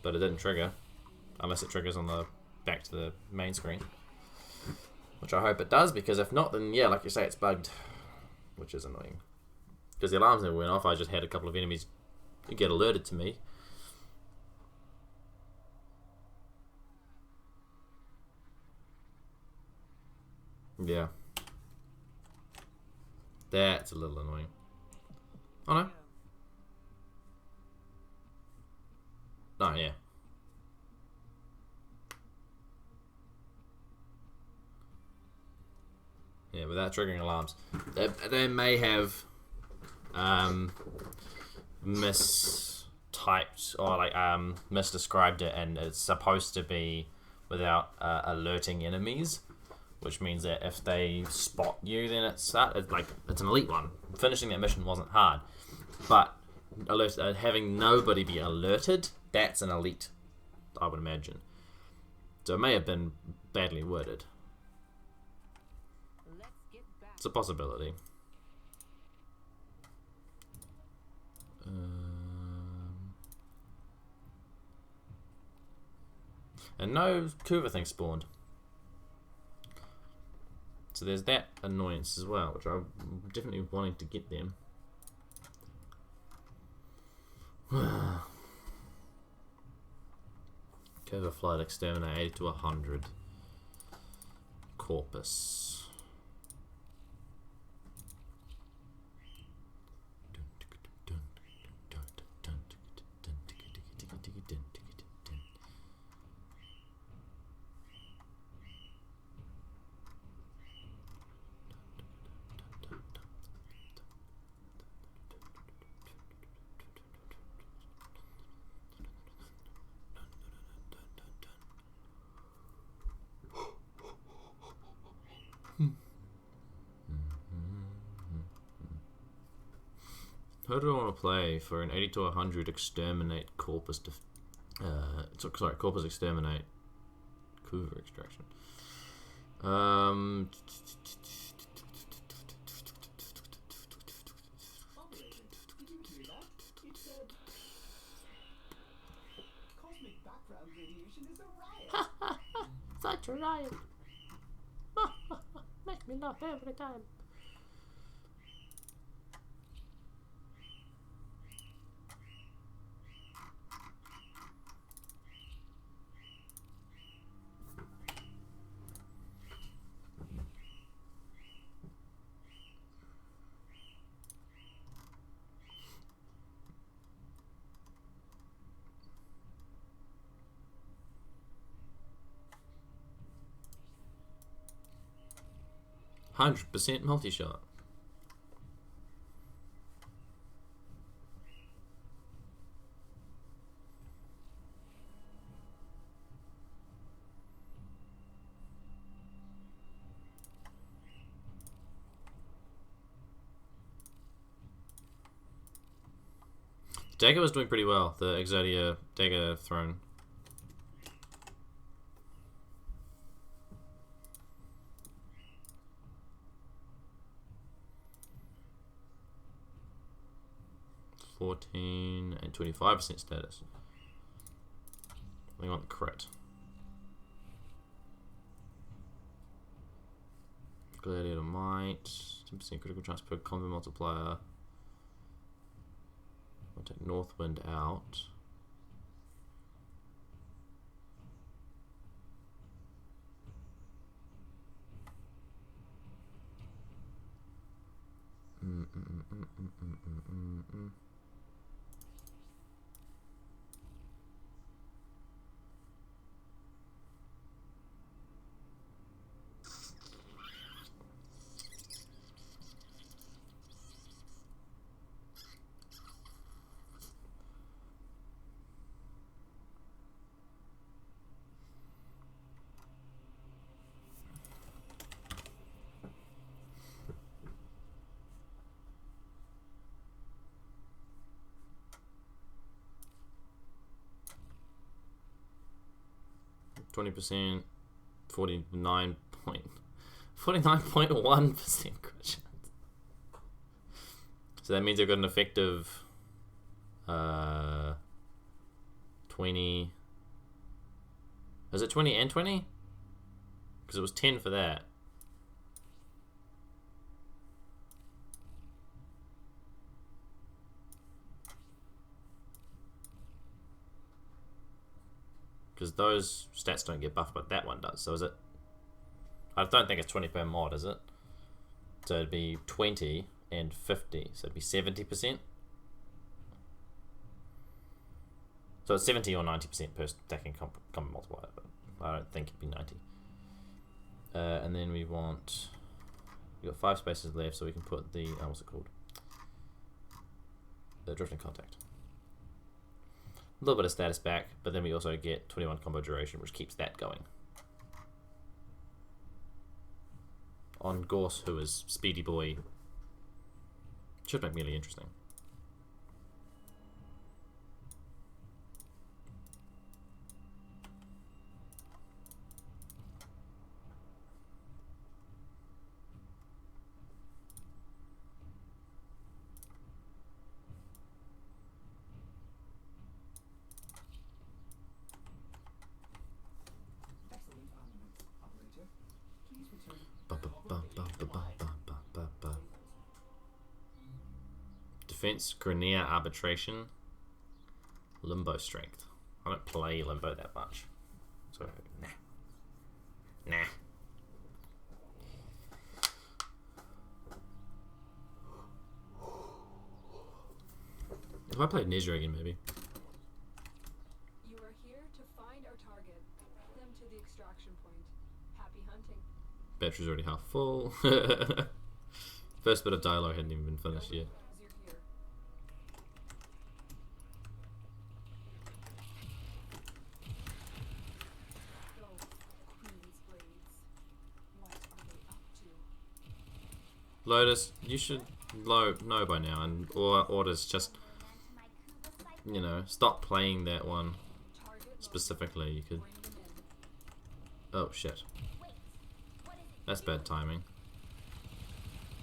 But it didn't trigger, unless it triggers on the back to the main screen. Which I hope it does, because if not, then yeah, like you say, it's bugged. Which is annoying. Because the alarms never went off, I just had a couple of enemies get alerted to me. Yeah. That's a little annoying. Oh no. No, yeah. Yeah, without triggering alarms. They may have mistyped or like misdescribed it, and it's supposed to be without alerting enemies, which means that if they spot you, then it's an elite one. Finishing that mission wasn't hard, but having nobody be alerted, that's an elite, I would imagine. So it may have been badly worded. It's a possibility. And no Kuva thing spawned. So there's that annoyance as well, which I'm definitely wanting to get them. Kuva flight exterminate 80 to 100. Corpus. Who do I want to play for an 80 to 100 exterminate corpus? Corpus exterminate Kuva extraction. Okay, did you hear that? It said cosmic background radiation is a riot. Such a riot. Make me laugh every time. %, multi-shot. Dagger was doing pretty well, the Exodia Dagger Throne. $14 and 25% status. I want the crit. Gladiator Might, 10% critical chance per combo multiplier. I'll take Northwind out. 20%, 49.1% crit chance. So that means I've got an effective 20. Is it 20 and 20? Because it was 10 for that. Because those stats don't get buffed, but that one does. So is it? I don't think it's 20 per mod, is it? So it'd be 20 and 50. So it'd be 70%. So it's 70 or 90% per stacking combat multiplier, but I don't think it'd be 90. And then we want... We've got 5 spaces left, so we can put the... what's it called? The drifting contact. A little bit of status back, but then we also get 21 combo duration, which keeps that going. On Gorse, who is Speedy Boy, should make melee interesting. Excellent armament, operator. Please return. Defense, Grenier Arbitration, Limbo Strength. I don't play Limbo that much, so nah. If I played Nezra again, maybe. You are here to find our target. Them to the extraction point. Happy hunting. Battery's already half full. First bit of dialogue hadn't even been finished yet. As you're here. Go, Queen's Blades. What are they up to? Lotus, you should know by now, and or orders just, you know, stop playing that one Target specifically. You could. bring them in. Oh shit, that's bad timing.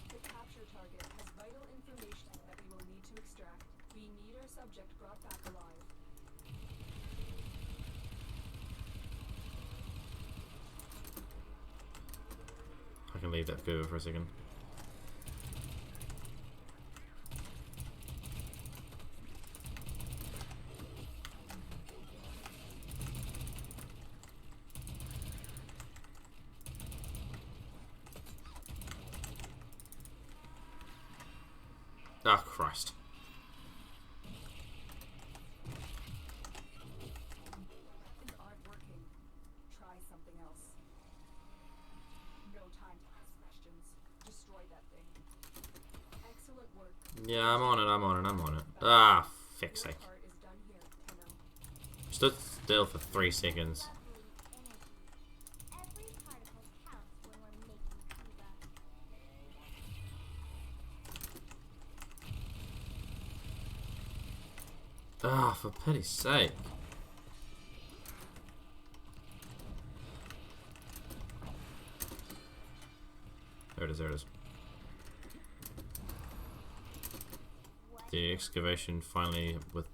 The capture target has vital information that we will need to extract. We need our subject brought back alive. I can leave that go for a second. Ah, Christ. Things aren't working. Try something else. No time to ask questions. Destroy that thing. Excellent work. Yeah, I'm on it. Ah, fuck's Your sake. part is done here, Tenno. Stood still for 3 seconds. Every particle counts when we're making Kuva. Ah, for pity's sake. There it is. The excavation finally with...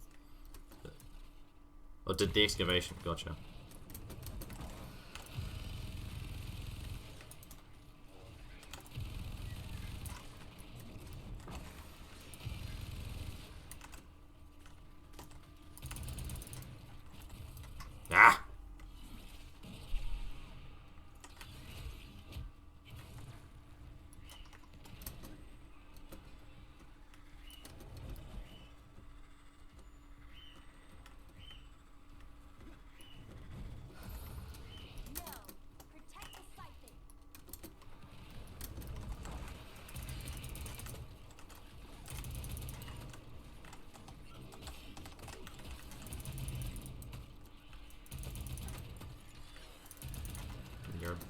Oh, did the excavation. Gotcha. Ah!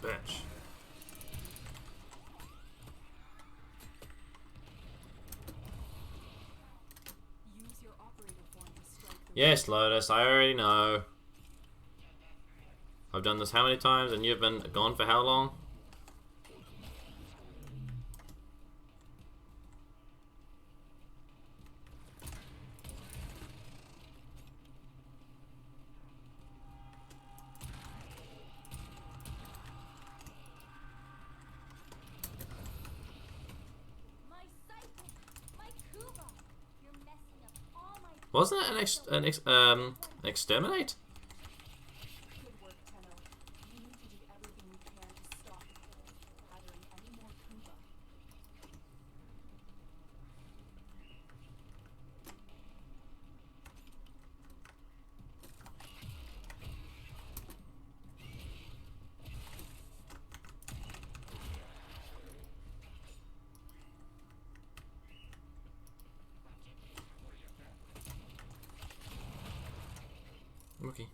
bitch. Use your operator form to strike the Yes, Lotus, I already know. I've done this how many times, and you've been gone for how long? My siphon! My Kuva! You're messing up all my Wasn't it an exterminate? Good work, Tenno. We need to do everything we can to stop it from gathering any more Kuva. Okay.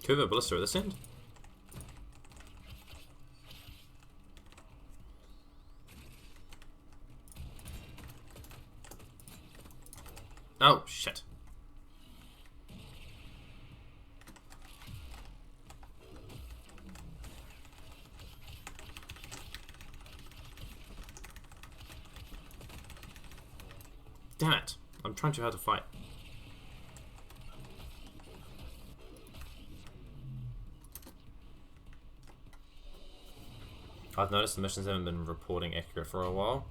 Kuva Ballista at this end? Oh, shit. Damn it. I'm trying too hard to fight. I've noticed the missions haven't been reporting accurate for a while.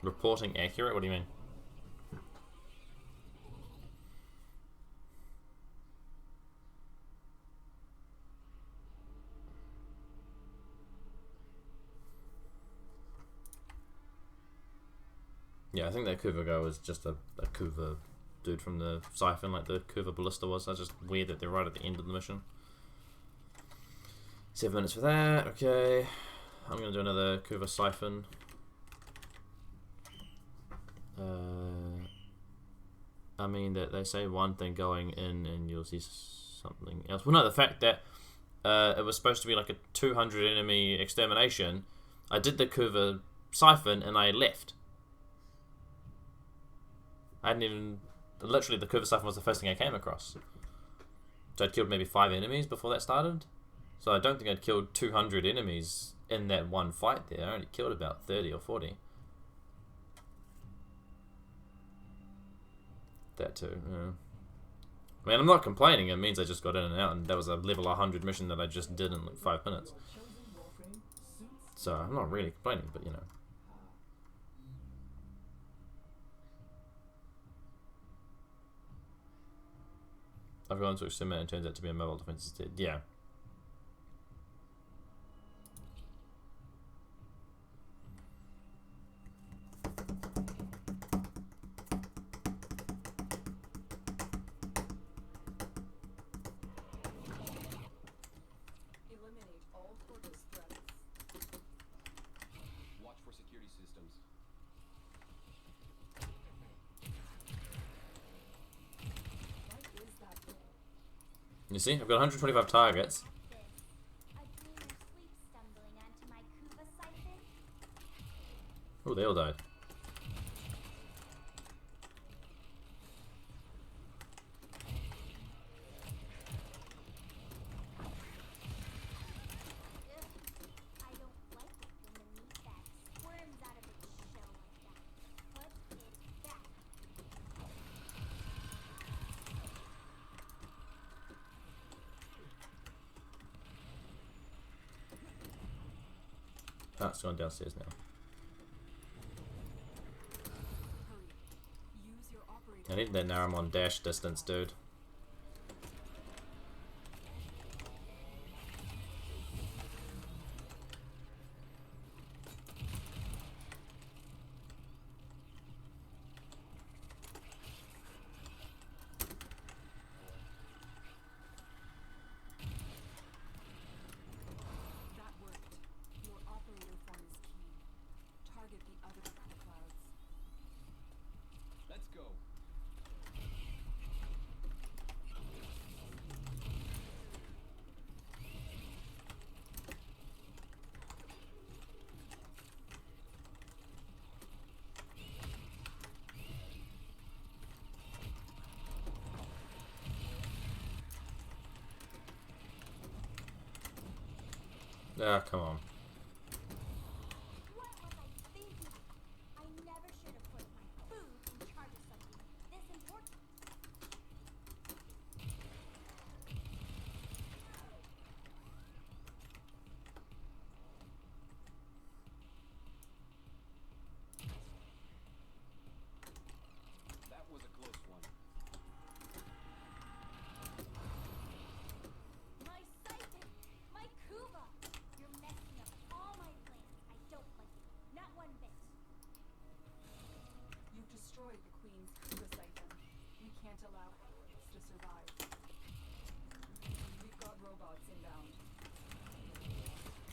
Reporting accurate? What do you mean? Yeah, I think that Kuva guy was just a Kuva dude from the Siphon, like the Kuva Ballista was. That's just weird that they're right at the end of the mission. 7 minutes for that, okay. I'm gonna do another Kuva Siphon. I mean that they say one thing going in and you'll see something else. Well, no, the fact that it was supposed to be like a 200 enemy extermination. I did the Kuva Siphon and I left. I hadn't even... Literally, the Kuva Siphon was the first thing I came across. So I'd killed maybe 5 enemies before that started. So I don't think I'd killed 200 enemies in that one fight there. I only killed about 30 or 40. That too, yeah. I mean, I'm not complaining. It means I just got in and out, and that was a level 100 mission that I just did in like 5 minutes. So I'm not really complaining, but you know. I've gone to exterminate and turns out to be a mobile defense instead. Yeah. Eliminate all Corvus threats. Watch for security systems. What is that thing? You see, I've got 125 targets. this. A dreamer sleep stumbling onto my Kuva siphon. Oh, they all died. Ugh, I don't like it when the meat bag squirms out of its shell like that. Put it back. Ah, it's going downstairs now. Hurry. Use your operator. I need that Naramon dash distance, dude. That worked. Your operator form is key. Target the other clouds. Let's go. Ah, come on. What was I thinking? I never should have put my food in charge of something this important. That was a close one. My siphon! My Kuva! You're messing up all my plans. I don't like it. Not one bit. You've destroyed the Queen's Kuva siphon. We can't allow Alex to survive. We've got robots inbound.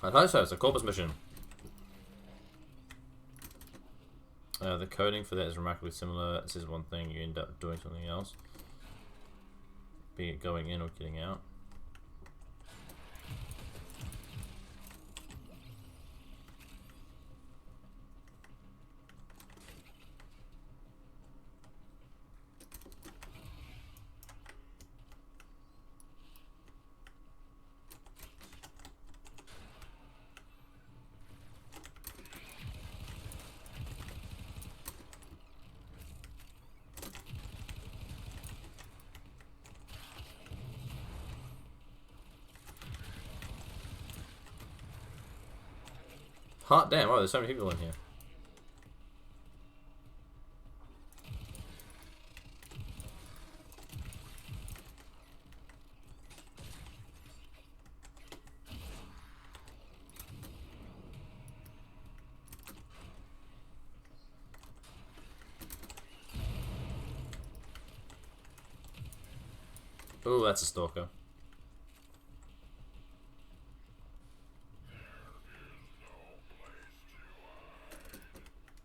I thought so, it's a Corpus mission. The coding for that is remarkably similar. It says one thing, you end up doing something else. Be it going in or getting out. Hot damn, oh, there's so many people in here. Ooh, that's a stalker.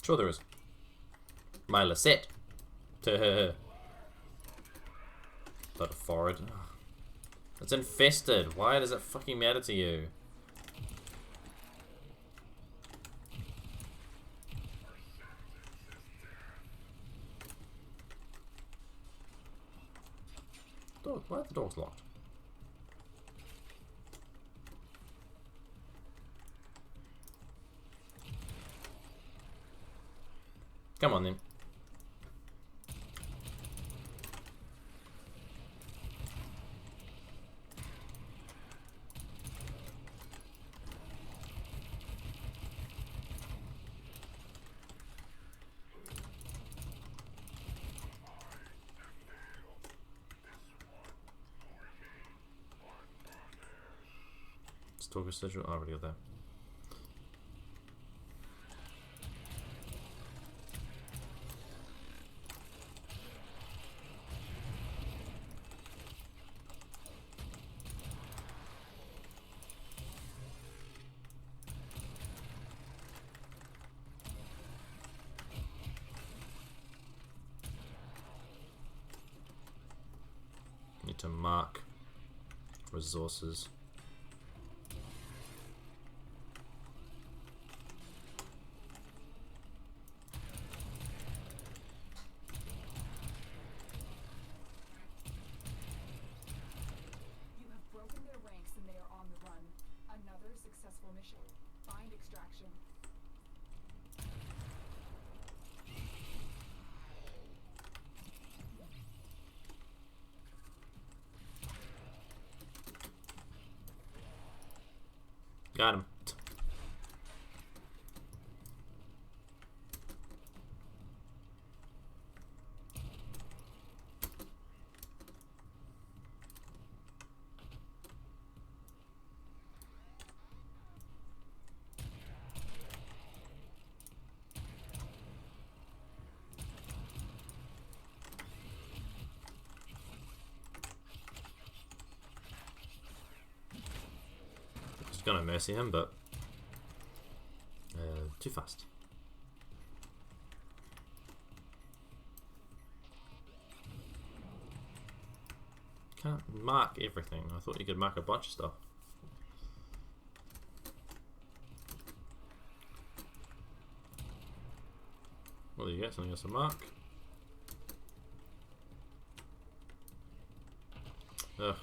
Sure there is. My Lisette. But a forehead. It's infested. Why does it fucking matter to you? Dog, why are the doors locked? Come on then. Stalker sigil. I already got that. Need to mark resources. You have broken their ranks and they are on the run. Another successful mission. Find extraction. Got him. gonna mercy him, but too fast. Can't mark everything. I thought you could mark a bunch of stuff. Well, there you go, something else to mark. Ugh.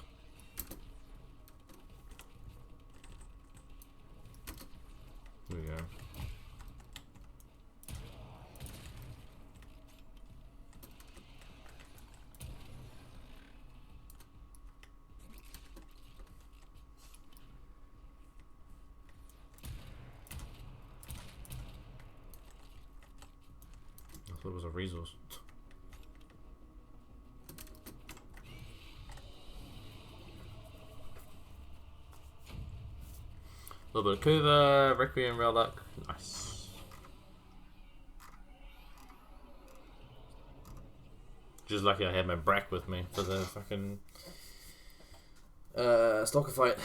There we go. I thought it was a resource. A little bit of Kuva, Requiem, Relic. Nice. Just lucky I had my Brack with me for the fucking stalker fight.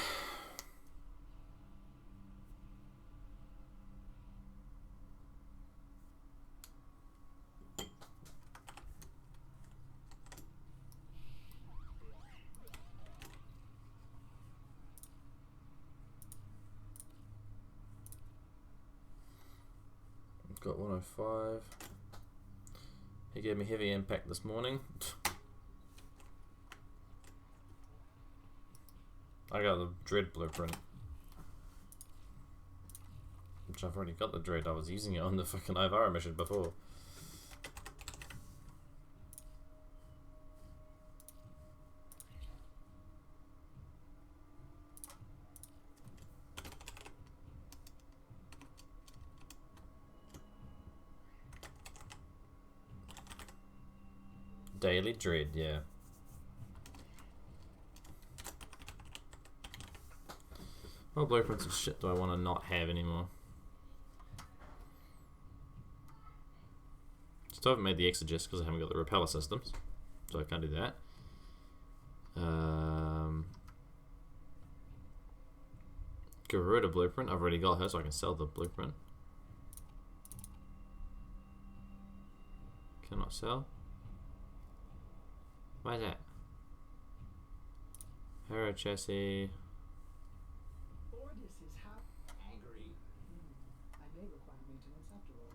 Got 105. He gave me heavy impact this morning. I got the Dread blueprint. Which I've already got the Dread. I was using it on the fucking Ivara mission before. Daily Dread, yeah. What blueprints of shit do I want to not have anymore? Still haven't made the Exegist because I haven't got the repeller systems, so I can't do that. Garuda blueprint, I've already got her, so I can sell the blueprint. Cannot sell. Why is that? Hero chassis. Ordis is angry. I may require maintenance after all.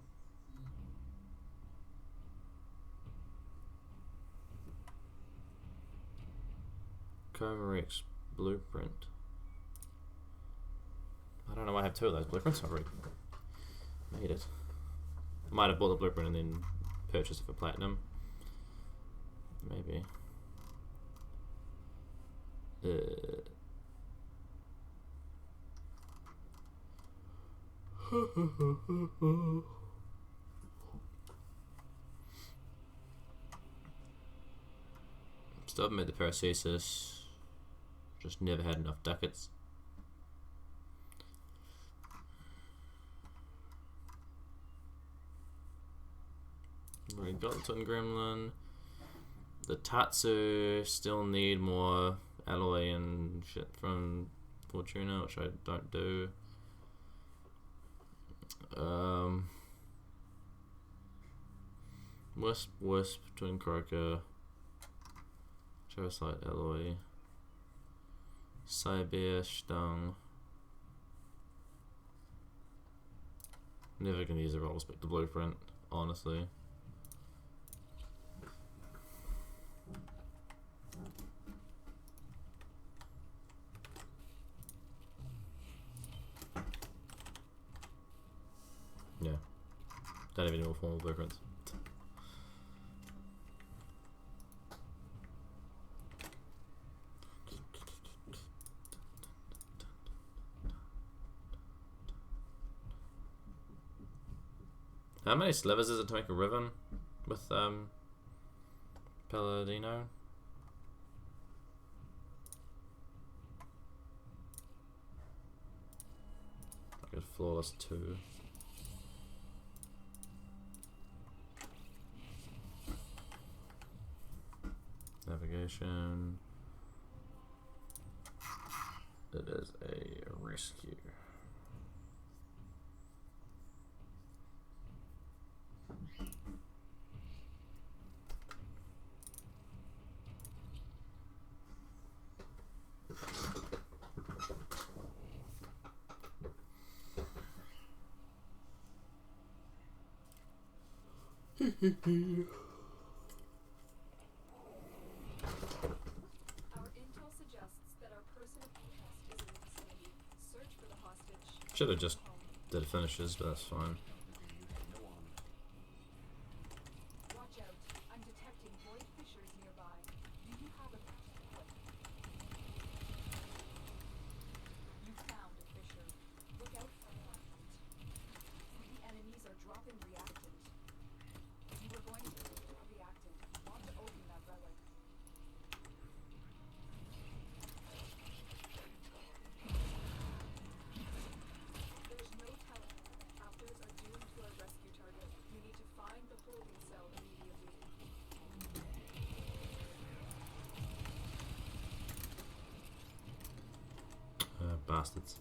Comarex blueprint. I don't know why I have two of those blueprints. I've already made it. I might have bought the blueprint and then purchased it for platinum. Maybe. Still haven't made the Paracesis. Just never had enough ducats. Already got the Twin Gremlin. The Tatsu still need more alloy and shit from Fortuna, which I don't do. Wisp, Twin Croaker, Terrasite alloy, Cyber Stung. Never gonna use a roll spectre blueprint, honestly. Yeah. Don't have any more formal blueprints. How many slivers is it to make a ribbon with Palladino? I got flawless 2. Navigation. It is a rescue. Our intel suggests that our person of interest is in the vicinity. Search for the hostage. Should have just did finishes, but that's fine. Watch out. I'm detecting void fissures nearby. Do you have a You found a fissure. Look out for the The enemies are dropping reactant. You were going to a reactant. You want to open that relic. There's no telling. Captors are doomed to our rescue target. We need to find the holding cell immediately. Bastards.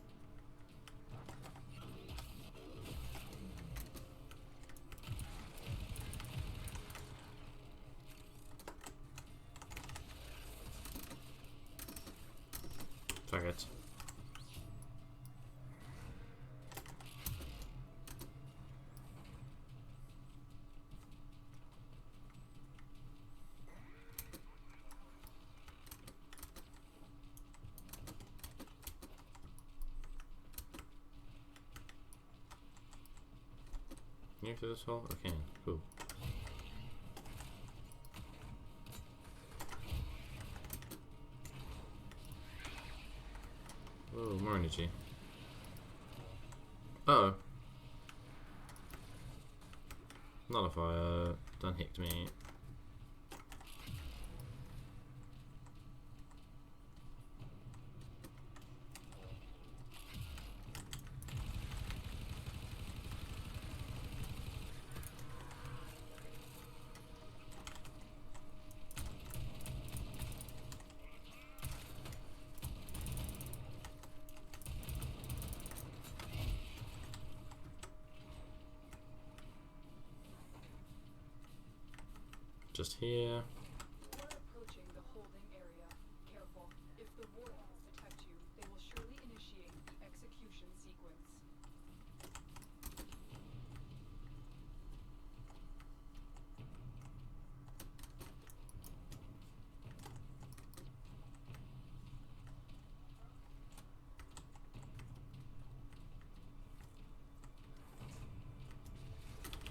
Fuck it. Can you through this hole? I can. Cool. Oh, more energy. Uh oh. Nullifier. Done hicked me. Just here. We're approaching the holding area. Careful. If the wardens detect you, they will surely initiate the execution sequence.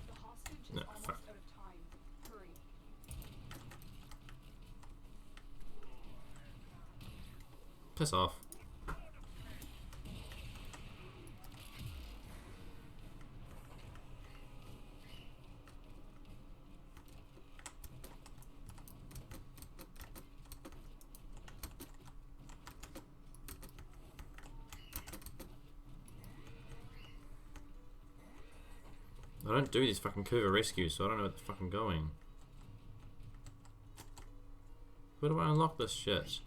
The hostage is No, almost fuck. out of time. Hurry. Piss off. I don't do these fucking Kuva rescues, so I don't know where the fuck I'm going. Where do I unlock this shit?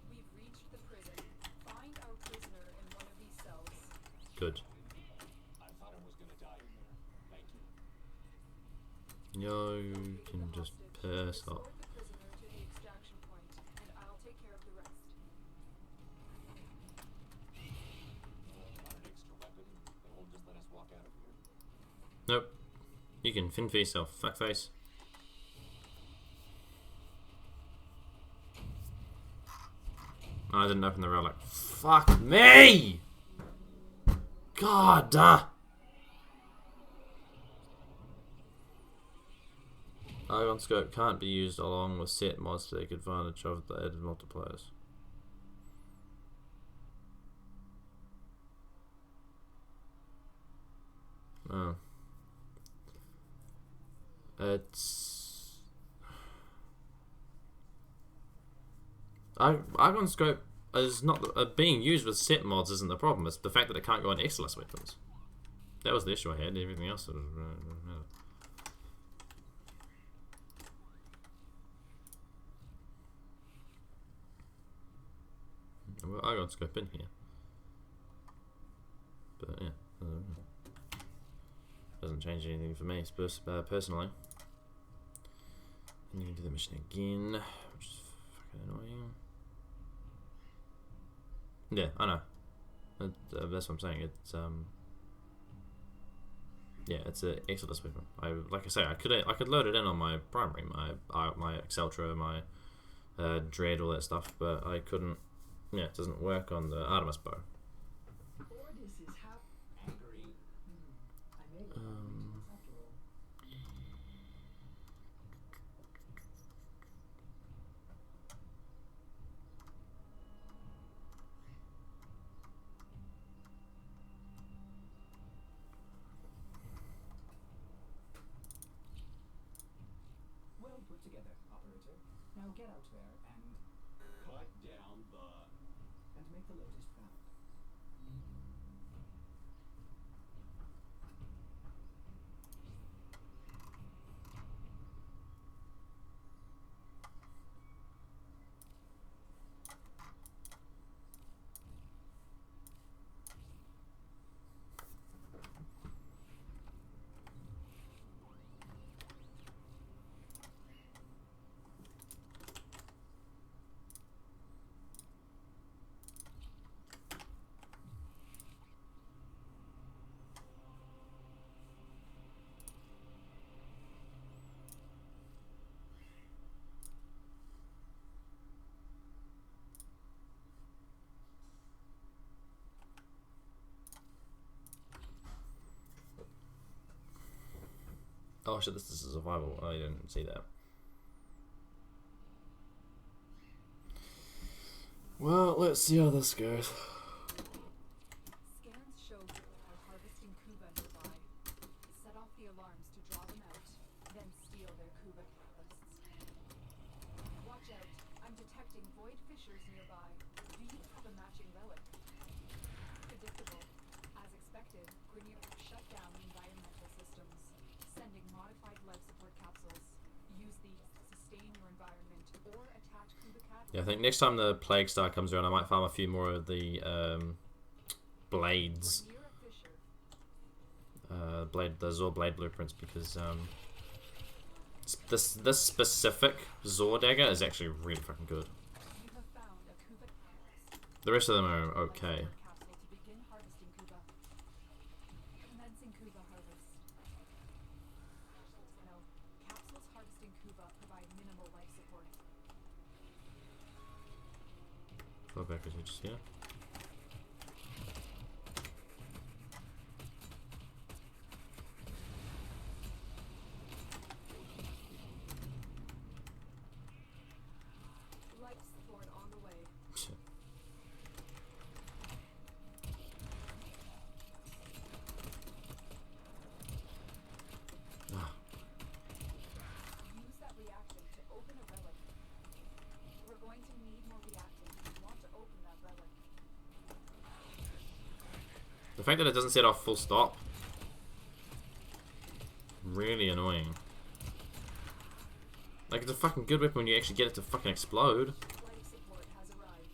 We've reached the prison. Find our prisoner in one of these cells. Good. I thought I was gonna die in there. Thank you. Yo, you can just piss off. Escort the prisoner to the extraction point, and I'll take care of the rest. Want an extra weapon? They won't just let us walk out of here. Nope. You can fin for yourself, fuckface. I didn't open the relic. Fuck me! God! Ion Scope can't be used along with set mods to take advantage of the added multipliers. Oh. It's... Ion Scope is not being used with set mods isn't the problem. It's the fact that it can't go on Exilus weapons. That was the issue I had. Everything else sort of Well, I got scope in here. But yeah, doesn't change anything for me personally. And you can do the mission again, which is fucking annoying. Yeah, I know. That's what I'm saying. It's yeah, it's an Exodus weapon. Like I say, I could load it in on my primary, my Exceltra, my Dread, all that stuff, but I couldn't. Yeah, it doesn't work on the Artemis bow. Ordis is Angry. I may require maintenance after all. Well put together, operator. Now get out there and Cut down the. make the Lotus proud. Oh shit, this is a survival. I didn't see that. Well, let's see how this goes. Scans show are harvesting Kuva nearby. Set off the alarms to draw them out, then steal their Kuva catalysts. Watch out, I'm detecting void fissures nearby. Do you have a matching relic? Predictable. As expected, Grineer shut down environmental systems, sending modified life support capsules. Use these to sustain your environment or attach Kuva catalysts. Yeah, I think next time the Plague Star comes around, I might farm a few more of the blades. We're near a fissure. The Zor blade blueprints, because this specific Zor dagger is actually really fucking good. You have found a Kuva catalyst. The rest of them are okay. Capsule to begin harvesting Kuva. Commencing Kuva harvest. No, capsules harvesting Kuva provide minimal life support. Go back as you just here. Life support on the way. Use that reactant to open a relic. We're going to need more reactant. We want to open that relic. The fact that it doesn't set off full stop, really annoying. Like, it's a fucking good weapon when you actually get it to fucking explode. Life support has arrived.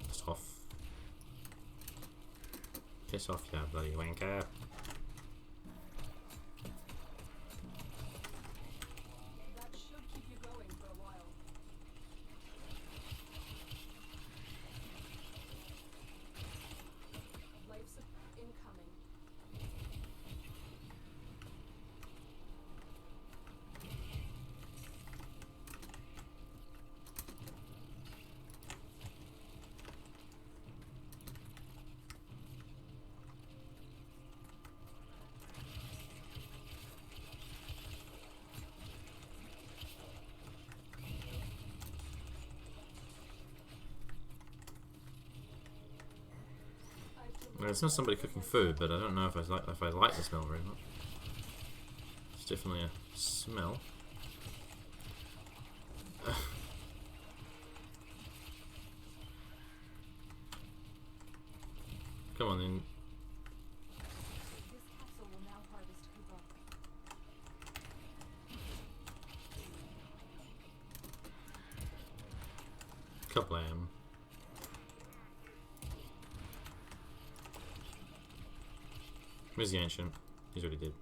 Piss off. Piss off, you bloody wanker. That should keep you going for a while. Life support incoming. It smells somebody cooking food, but I don't know if I like the smell very much. It's definitely a smell. Come on then. This capsule will now harvest Kuva. Kablam. Where's the ancient? He's already dead.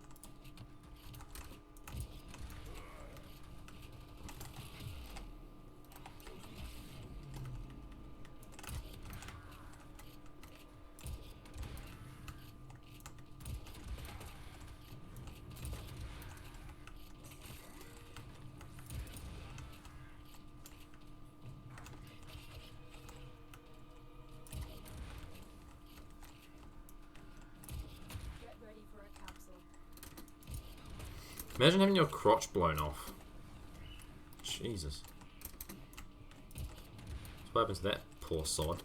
Get ready for a capsule. Imagine having your crotch blown off. Jesus. What happens to that poor sod?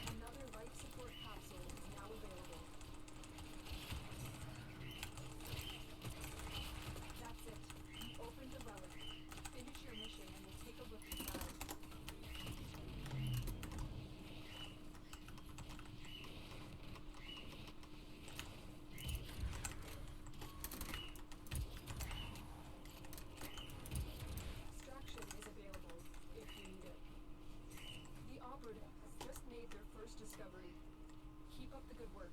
Another life support capsule is now available. That's it. You opened the relic. Finish your mission and we'll take a look inside. Extraction is available if you need it. The operative has just made their first discovery. Keep up the good work.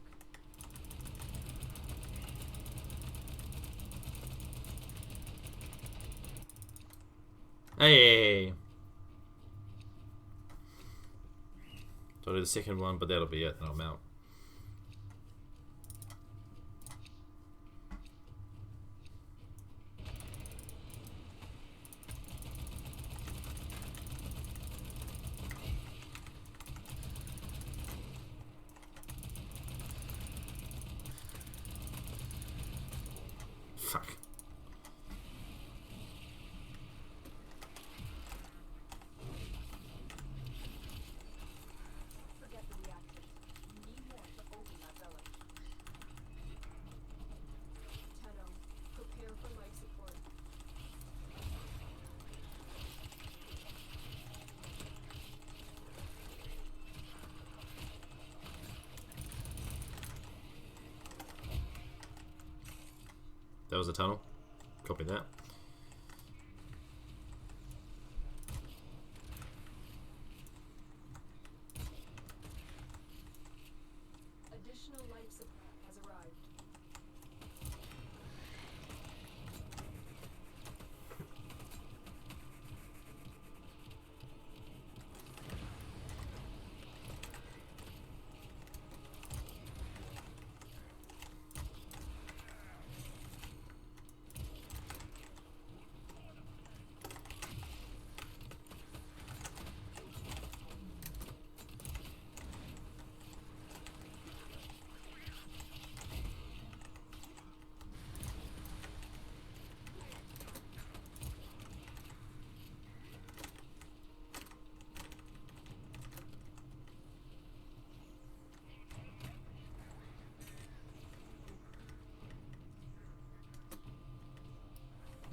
Hey! So I'll do the second one, but that'll be it, and I'm out. Fuck. Forget the reactant. You need more to open that relic. Tenno, prepare for life support. That was a tunnel. Copy that. Additional life support has arrived.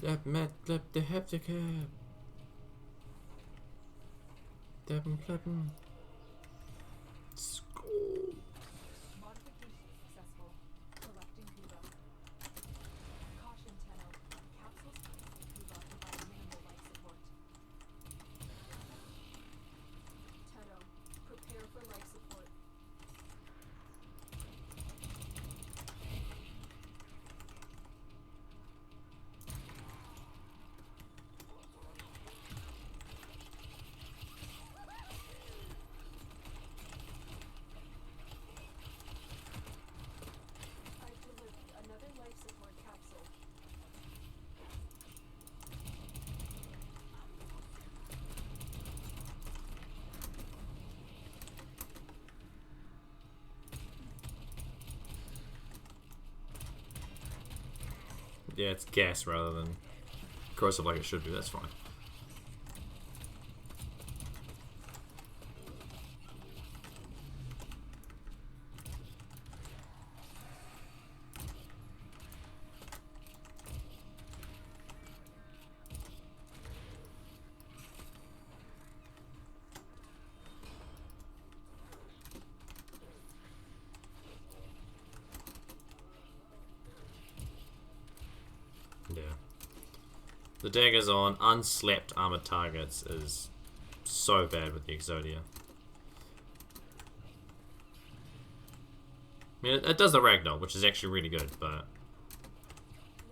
Lep met lep de heptike. Deppen kleppen. School. Modification successful. Collecting Kuva. Caution, Tenno. Capsules containing Kuva provide minimal life support. Tenno, prepare for life support. yeah, it's gas rather than corrosive like it should be. That's fine. Yeah. The daggers on unslapped armored targets is so bad with the Exodia. I mean, it does the ragdoll, which is actually really good, but...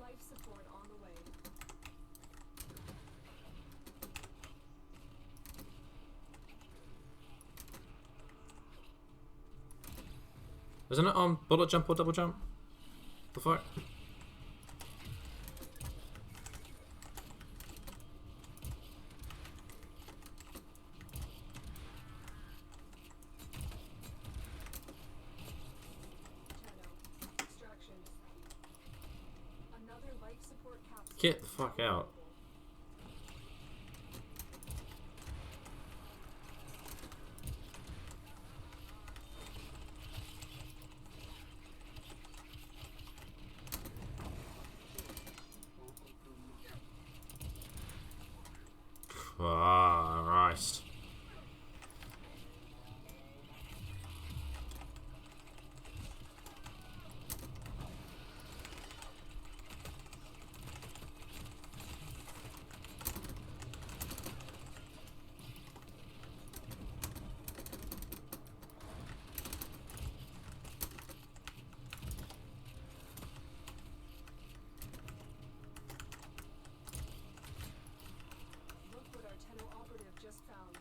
Life support on the way. Isn't it on bullet jump or double jump? The fuck? Extraction. Another life support capsule. Get the fuck out. Ah, Christ. Look what our Tenno operative just found.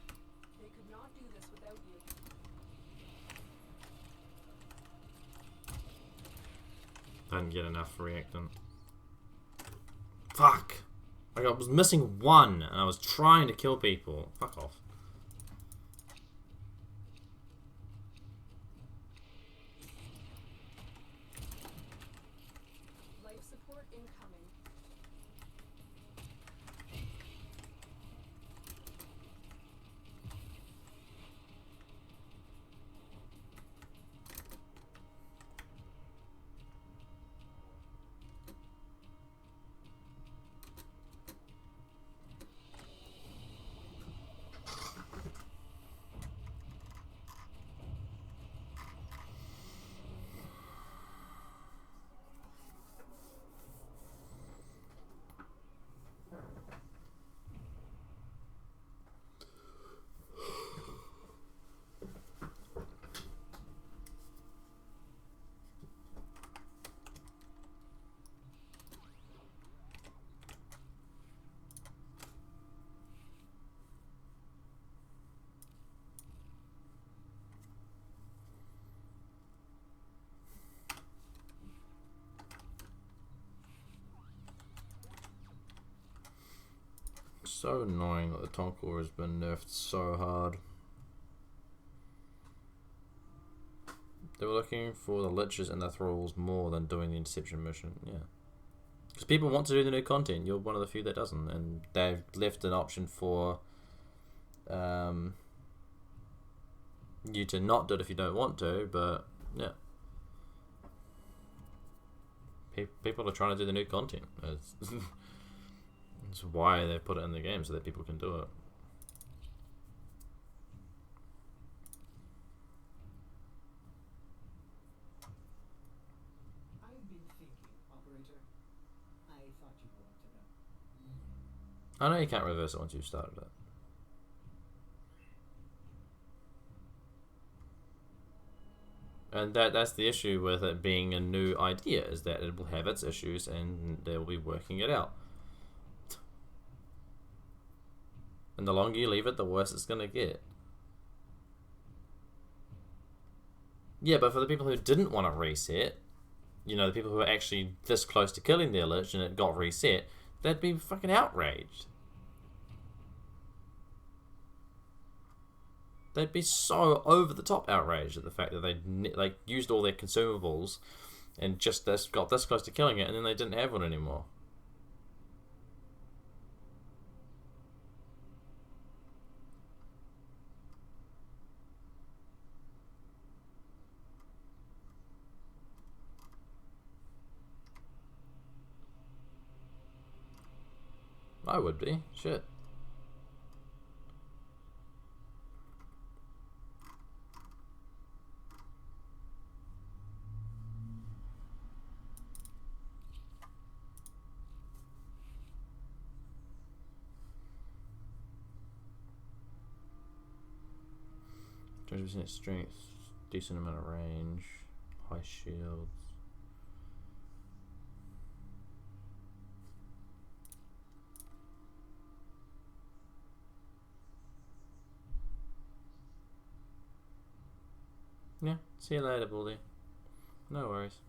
They could not do this without you. I didn't get enough reactant. Fuck! Like I was missing one and I was trying to kill people. Fuck off. Life support incoming. So annoying that the Tonkur has been nerfed so hard. They were looking for the liches and the thralls more than doing the interception mission, yeah. Because people want to do the new content, you're one of the few that doesn't, and they've left an option for you to not do it if you don't want to, but yeah. People are trying to do the new content. That's why they put it in the game, so that people can do it. I've been thinking, operator. I thought you'd want to know. I know you can't reverse it once you've started it. And that's the issue with it being a new idea, is that it will have its issues and they'll be working it out. And the longer you leave it, the worse it's going to get. Yeah, but for the people who didn't want to reset, you know, the people who were actually this close to killing their lich and it got reset, they'd be fucking outraged. They'd be so over the top outraged at the fact that they like used all their consumables and just got this close to killing it, and then they didn't have one anymore. I would be. Shit. %, strength, decent amount of range, high shields. Yeah, see you later, Baldy. No worries.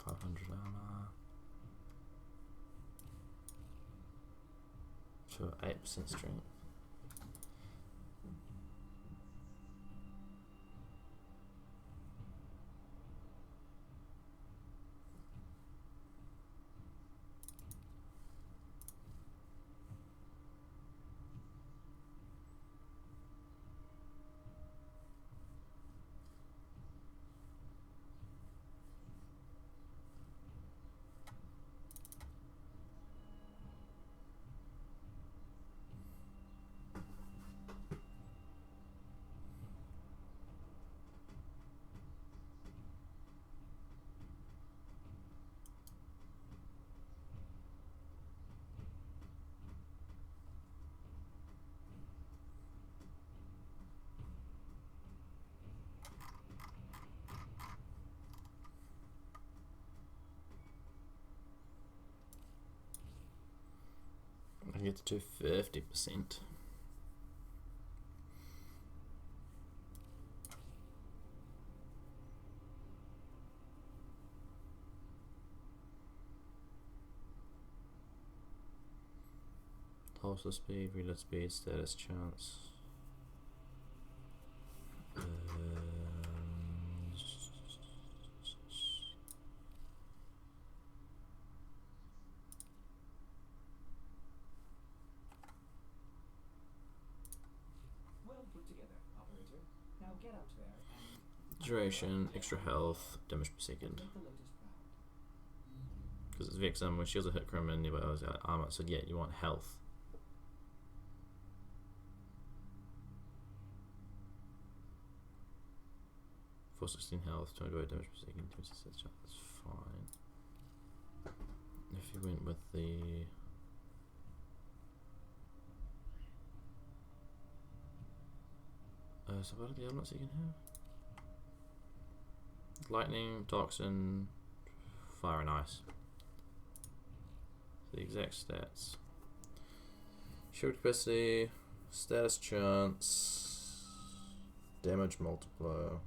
$500 armor. For 8% strength. I can get to 50%. Pulse speed, reload speed, status chance. Well put together, operator. Now get out there and Duration, extra health, damage per second. make the latest round. Because it's Vixen, when shields are hit crim and anybody else got armor, so yeah, you want health. For 16 health, 20 damage per second, 26 chance, that's fine. If you went with the so what are the elements you can have? Lightning, toxin, fire and ice. So the exact stats. Shield capacity, status chance, damage multiplier.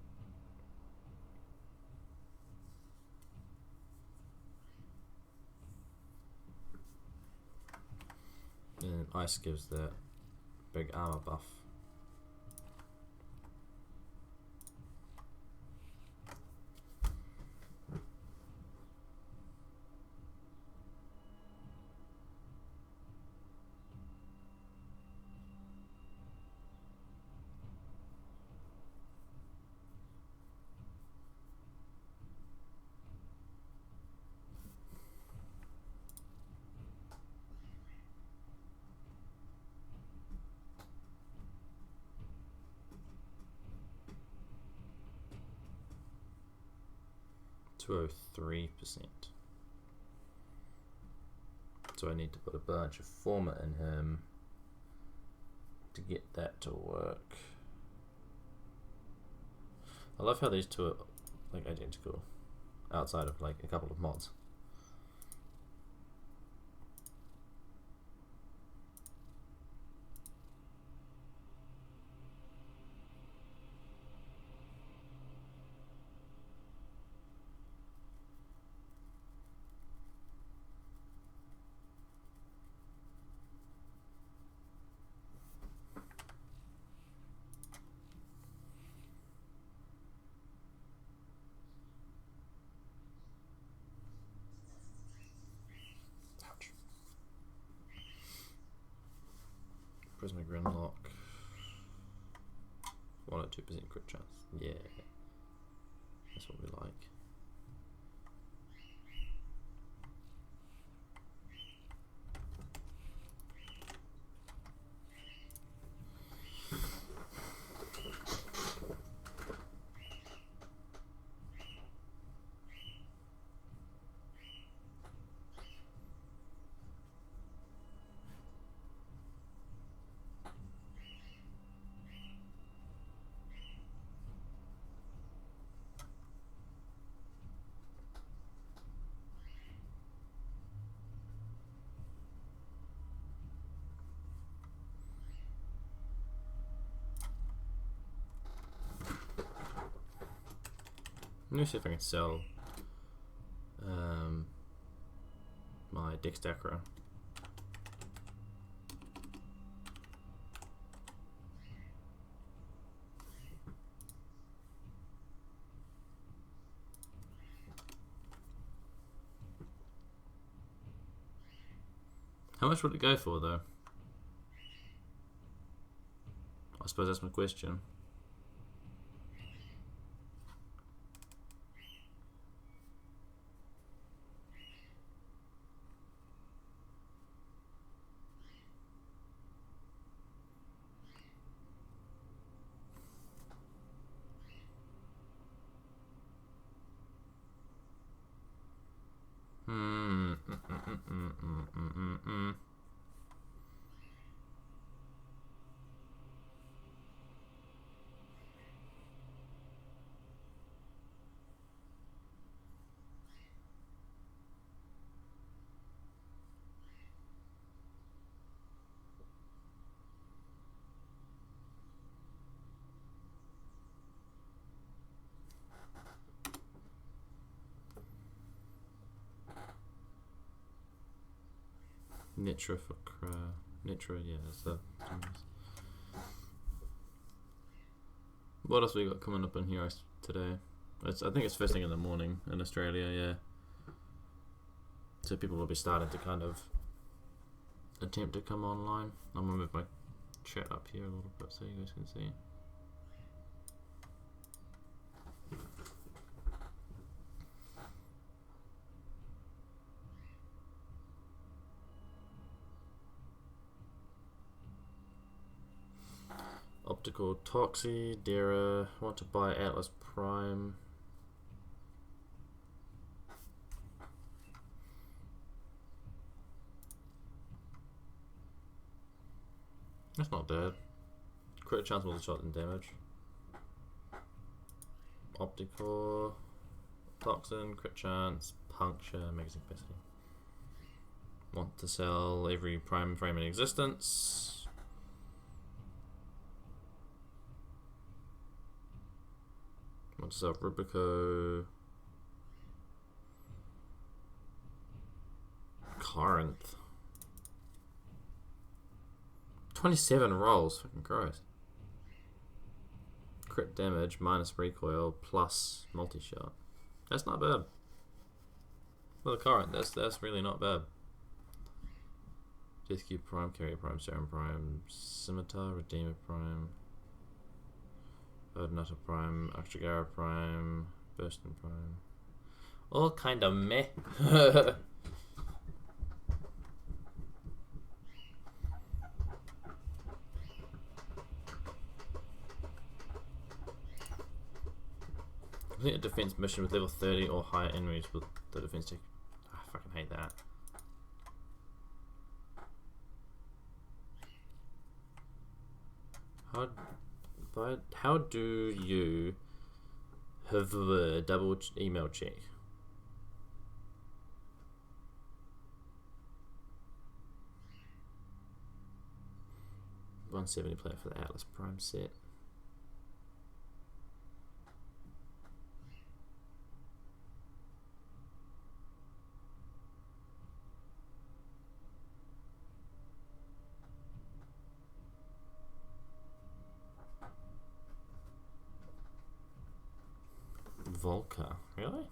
And ice gives that big armor buff. To 03%. So I need to put a bunch of former in him to get that to work. I love how these two are like identical outside of like a couple of mods. Ouch. Prisoner Grimlock. 1 or 2% crit chance. Yeah. That's what we like. Let me see if I can sell my Dextacra. How much would it go for, though? I suppose that's my question. Nitra for Nitra, yeah, that's the. What else we got coming up in here today? I think it's first thing in the morning in Australia, yeah. So people will be starting to kind of attempt to come online. I'm gonna move my chat up here a little bit so you guys can see. Optical Toxie, Dara, want to buy Atlas Prime. That's not bad. Crit chance more shot than damage. Optical, Toxin, crit chance, puncture, magazine capacity. Want to sell every prime frame in existence. Want to sell Rubico, Corinth. 27 rolls, fucking gross. Crit damage minus recoil plus multi-shot. That's not bad. For the Corinth, that's really not bad. Death Cube Prime, Carrier Prime, Serum Prime, Scimitar, Redeemer Prime, Nutter Prime, Akshagara Prime, Burston Prime. All kind of meh. Complete a defense mission with level 30 or higher enemies with the defense check. I fucking hate that. How do you have a double email check? $170 player for the Atlas Prime set. Volca, really?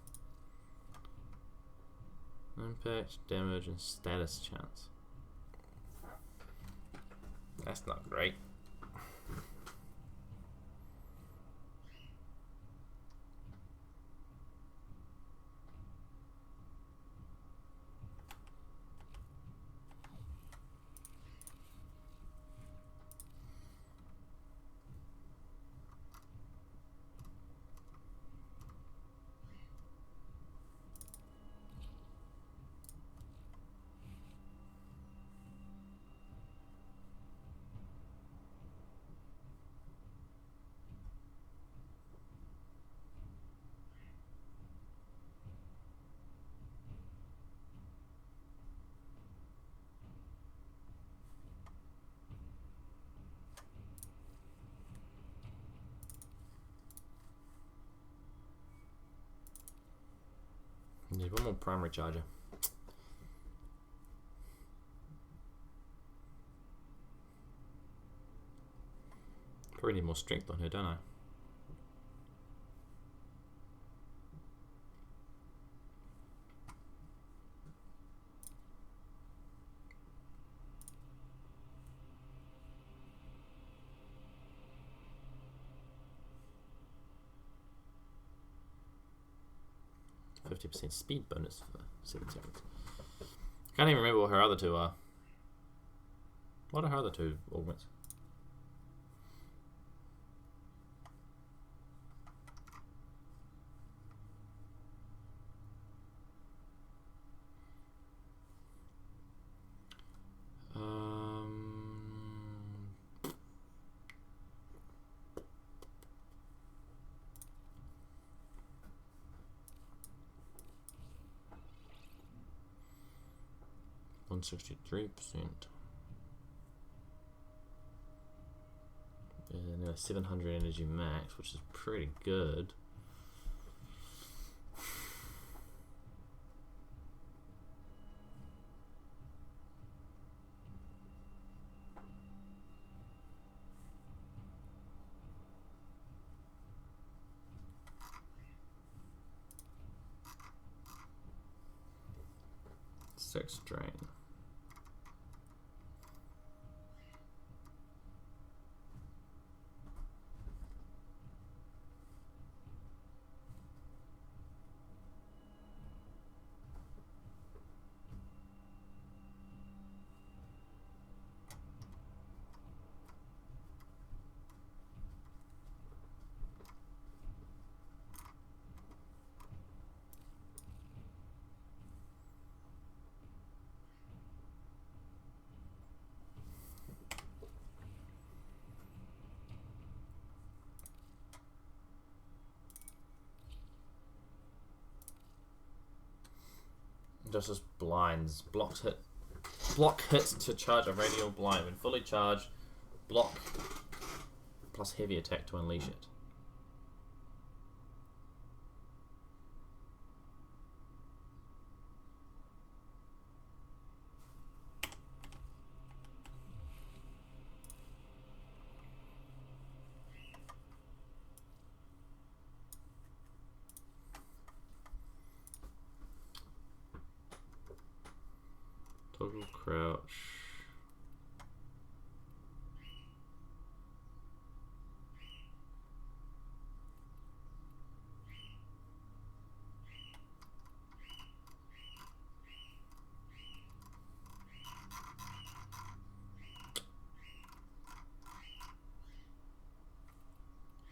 Impact, damage, and status chance. That's not great. Need one more primary charger. Probably need more strength on her, don't I? %50 speed bonus for 7 seconds. Can't even remember what her other two are. What are her other two augments? Um, 63%. And 700 energy max, which is pretty good. Six drain. Justice blinds. Block hits to charge a radial blind. When fully charged, block plus heavy attack to unleash it. Toggle crouch.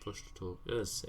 Push to talk. Let's see.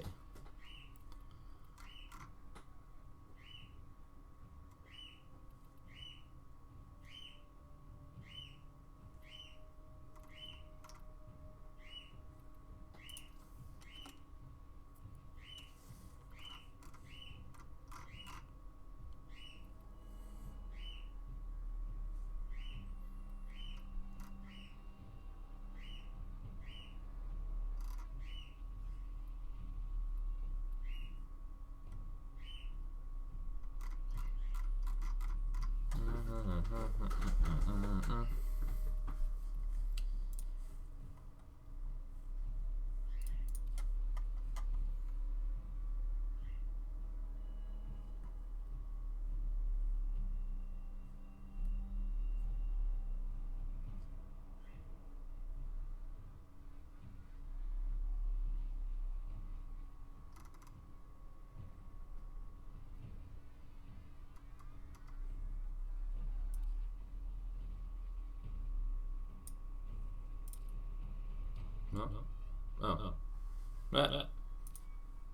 No. Oh.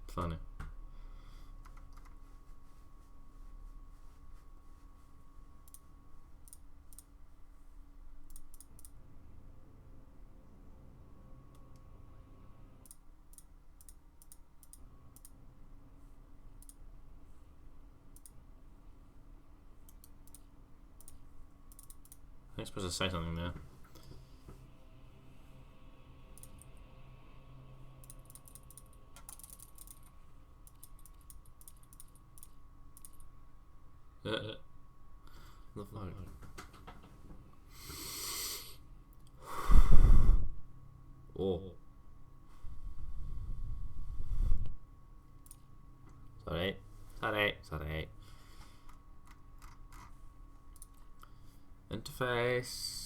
Funny. I'm supposed to say something there. The fuck? Oh. Sorry. Sorry. Sorry. Interface.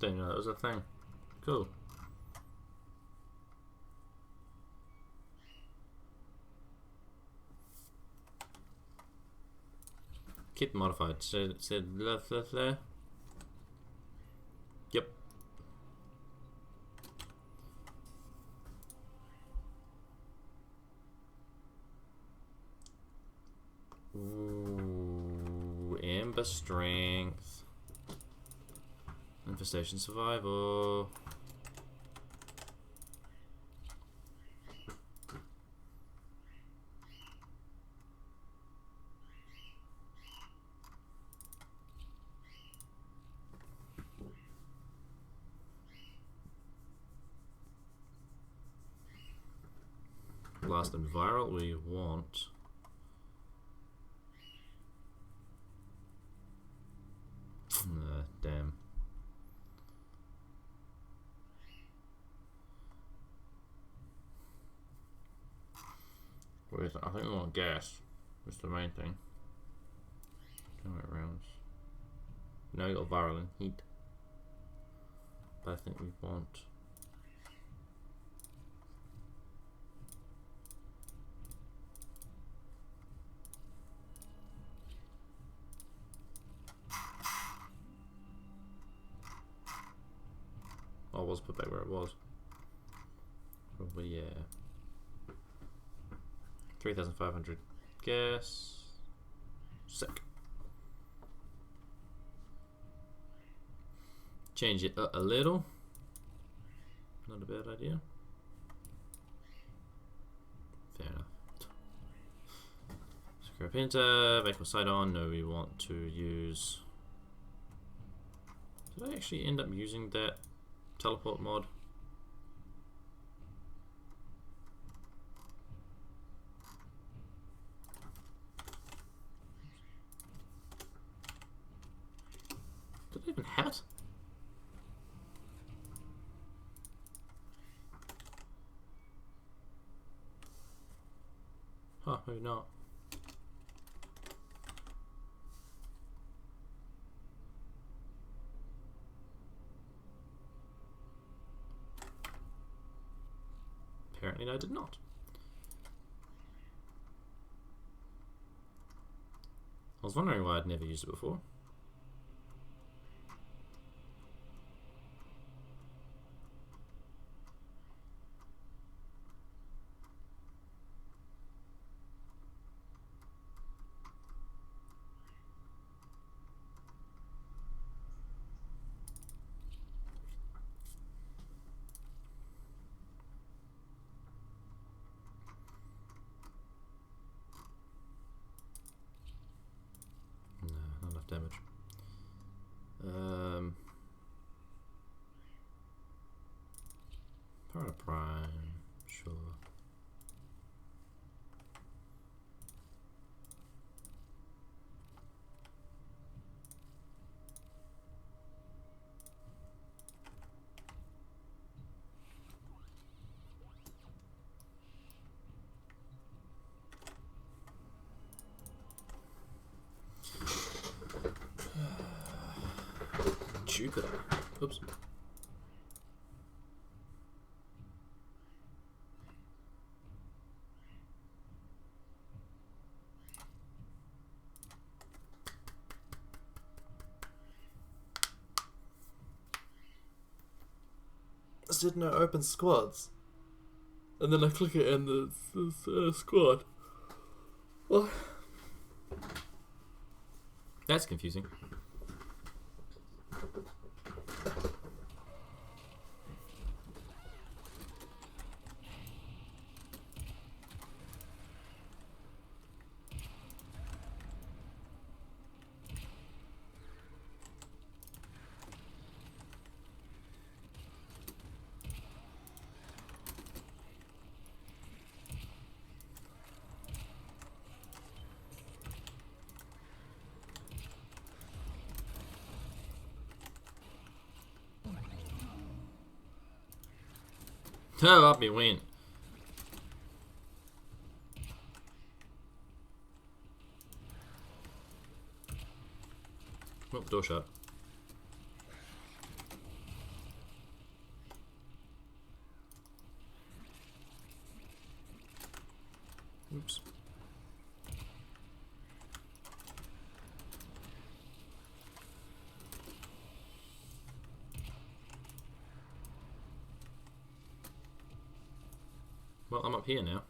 Didn't know that was a thing. Cool. Keep modified. Said blah blah blah. Yep. Ooh, Amber Strength. Infestation Survival. Blast and viral we want. Damn. Wait, I think we want gas. That's the main thing. Generate rounds. No, you got viral and heat. But I think we want. Oh, I was put back where it was. Probably, yeah. 3,500 gas. Sick. Change it up a little. Not a bad idea. Fair enough. Scrap enter, vehicle side on. No, we want to use. Did I actually end up using that teleport mod? Did I even have it? Huh, maybe not. Apparently I did not. I was wondering why I'd never used it before. No, not enough damage. Para Prime, sure. Jupiter. Oops. This didn't know open squads. And then I click it and there's squad. What? That's confusing. Oh, up he went. Oh, door shut. Oops. Well, I'm up here now.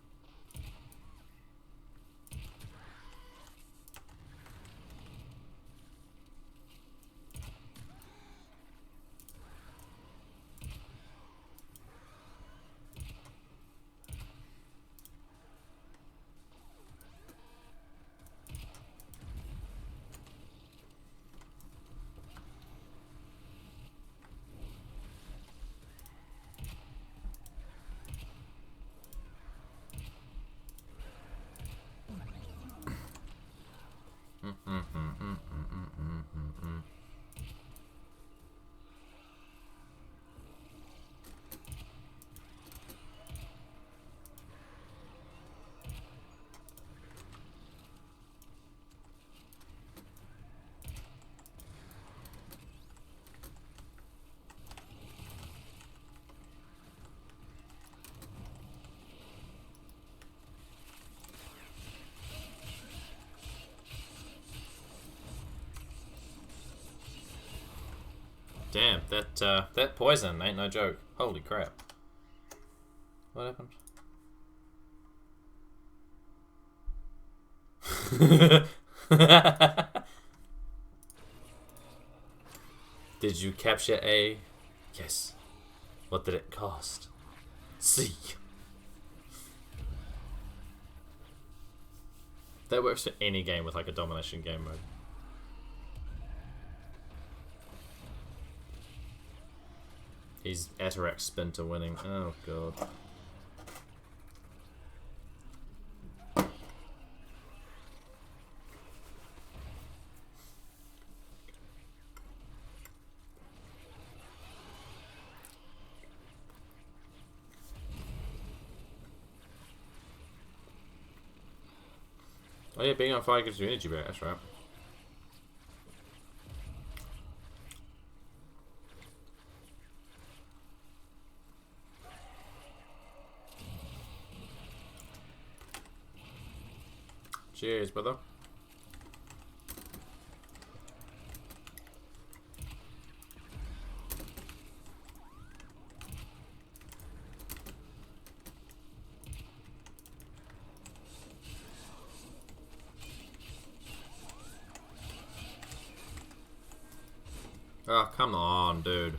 Damn, that poison ain't no joke. Holy crap. What happened? Did you capture A? Yes. What did it cost? C. That works for any game with like a domination game mode. He's Atarax spin to winning. Oh god. Oh yeah, being on fire gives you energy back, that's right. Cheers, brother. Oh, come on, dude.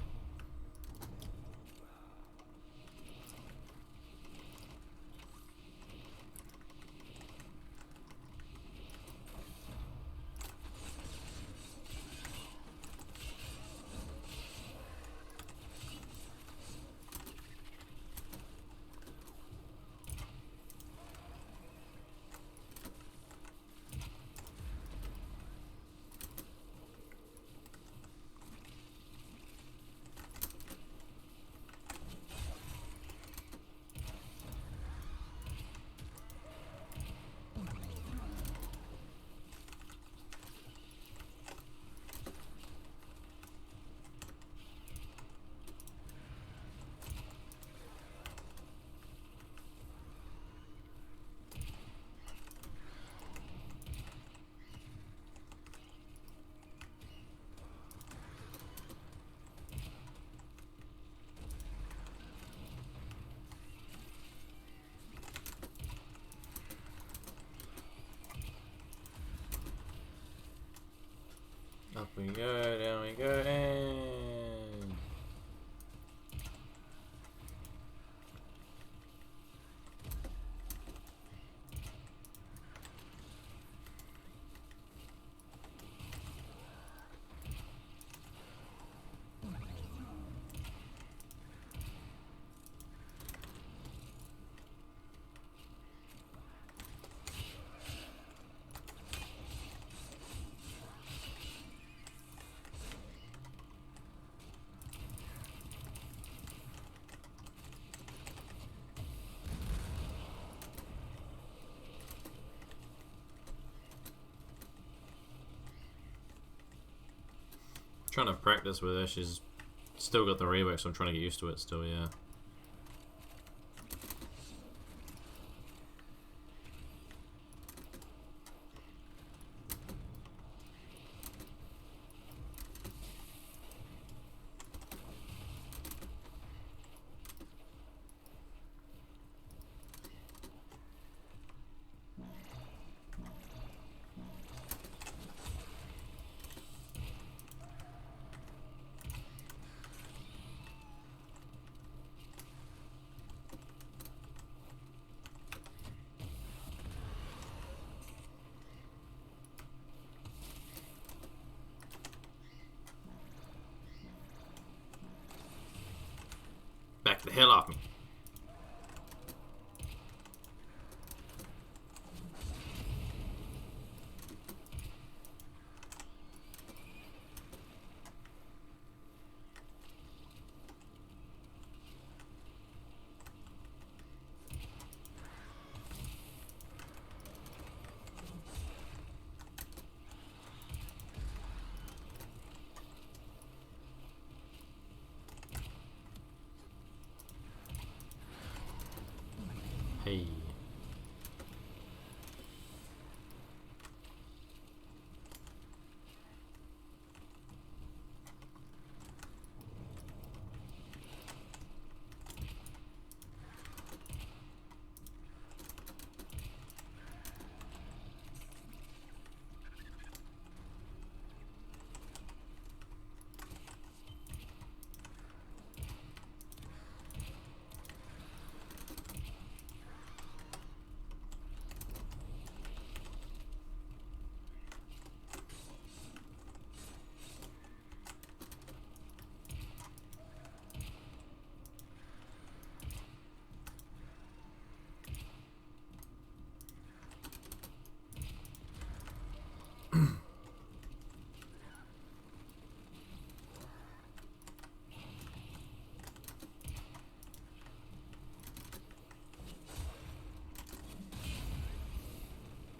Up we go, down we go, and... Trying to practice with her. She's still got the rework, so I'm trying to get used to it still, yeah. Back the hell off me. Hey.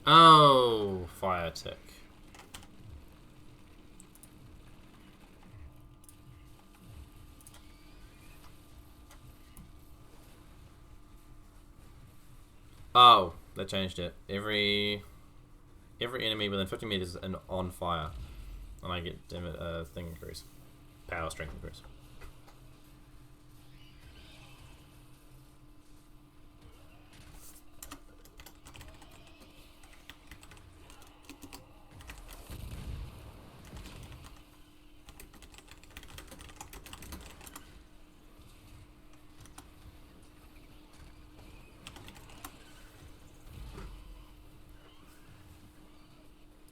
Oh, fire tick. Oh, they changed it. Every enemy within 50 meters and on fire, and I get thing increase, power strength increase.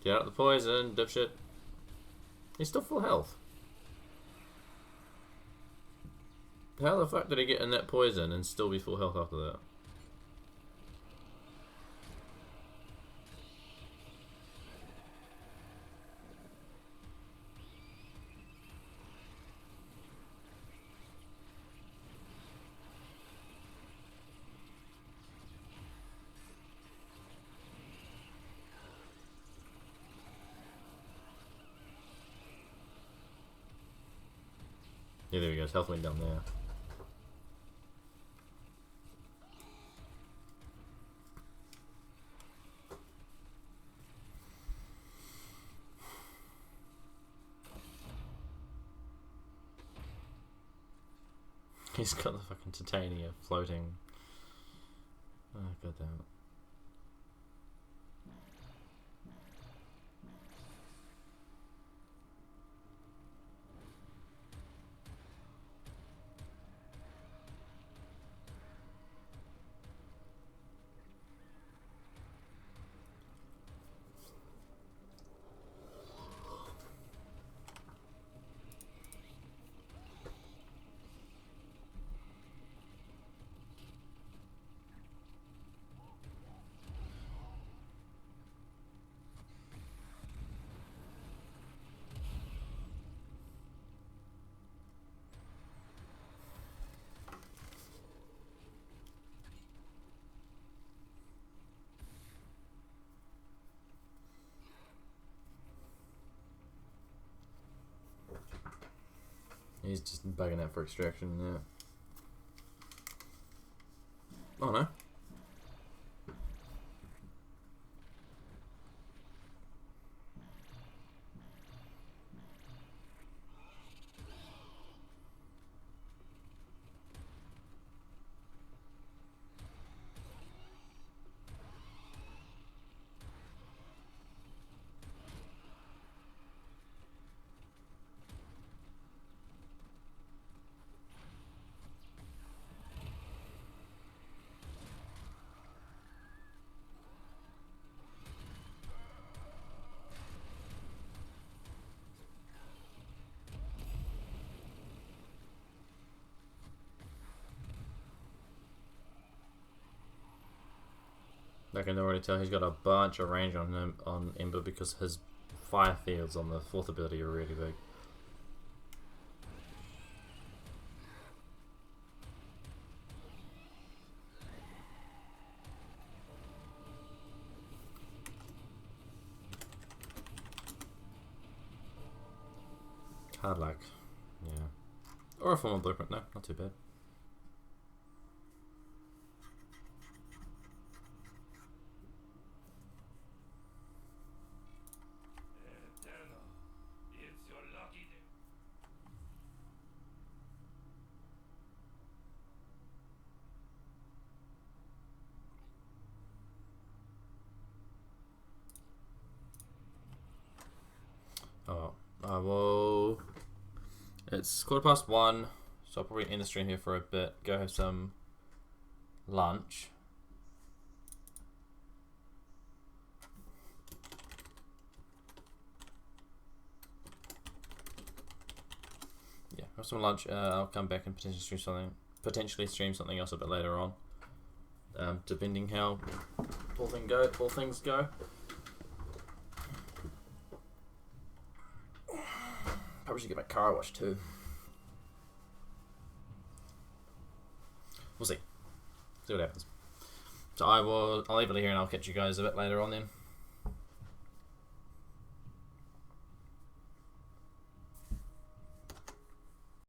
Get out the poison, dipshit. He's still full health. How the fuck did he get in that poison and still be full health after that? Yeah, there he goes. Health went down there. He's got the fucking titania floating. Oh, god damn it. He's just bugging out for extraction, yeah. Oh no. I can already tell he's got a bunch of range on him on Ember because his fire fields on the 4th ability are really big. Hard luck, yeah. Or a formal blueprint, no, not too bad. Oh, I will. It's 1:15, so I'll probably end the stream here for a bit. Go have some lunch. Yeah, have some lunch. I'll come back and potentially stream something else a bit later on, depending how all things go. Probably should get my car washed too. We'll see. See what happens. So I'll leave it here and I'll catch you guys a bit later on then.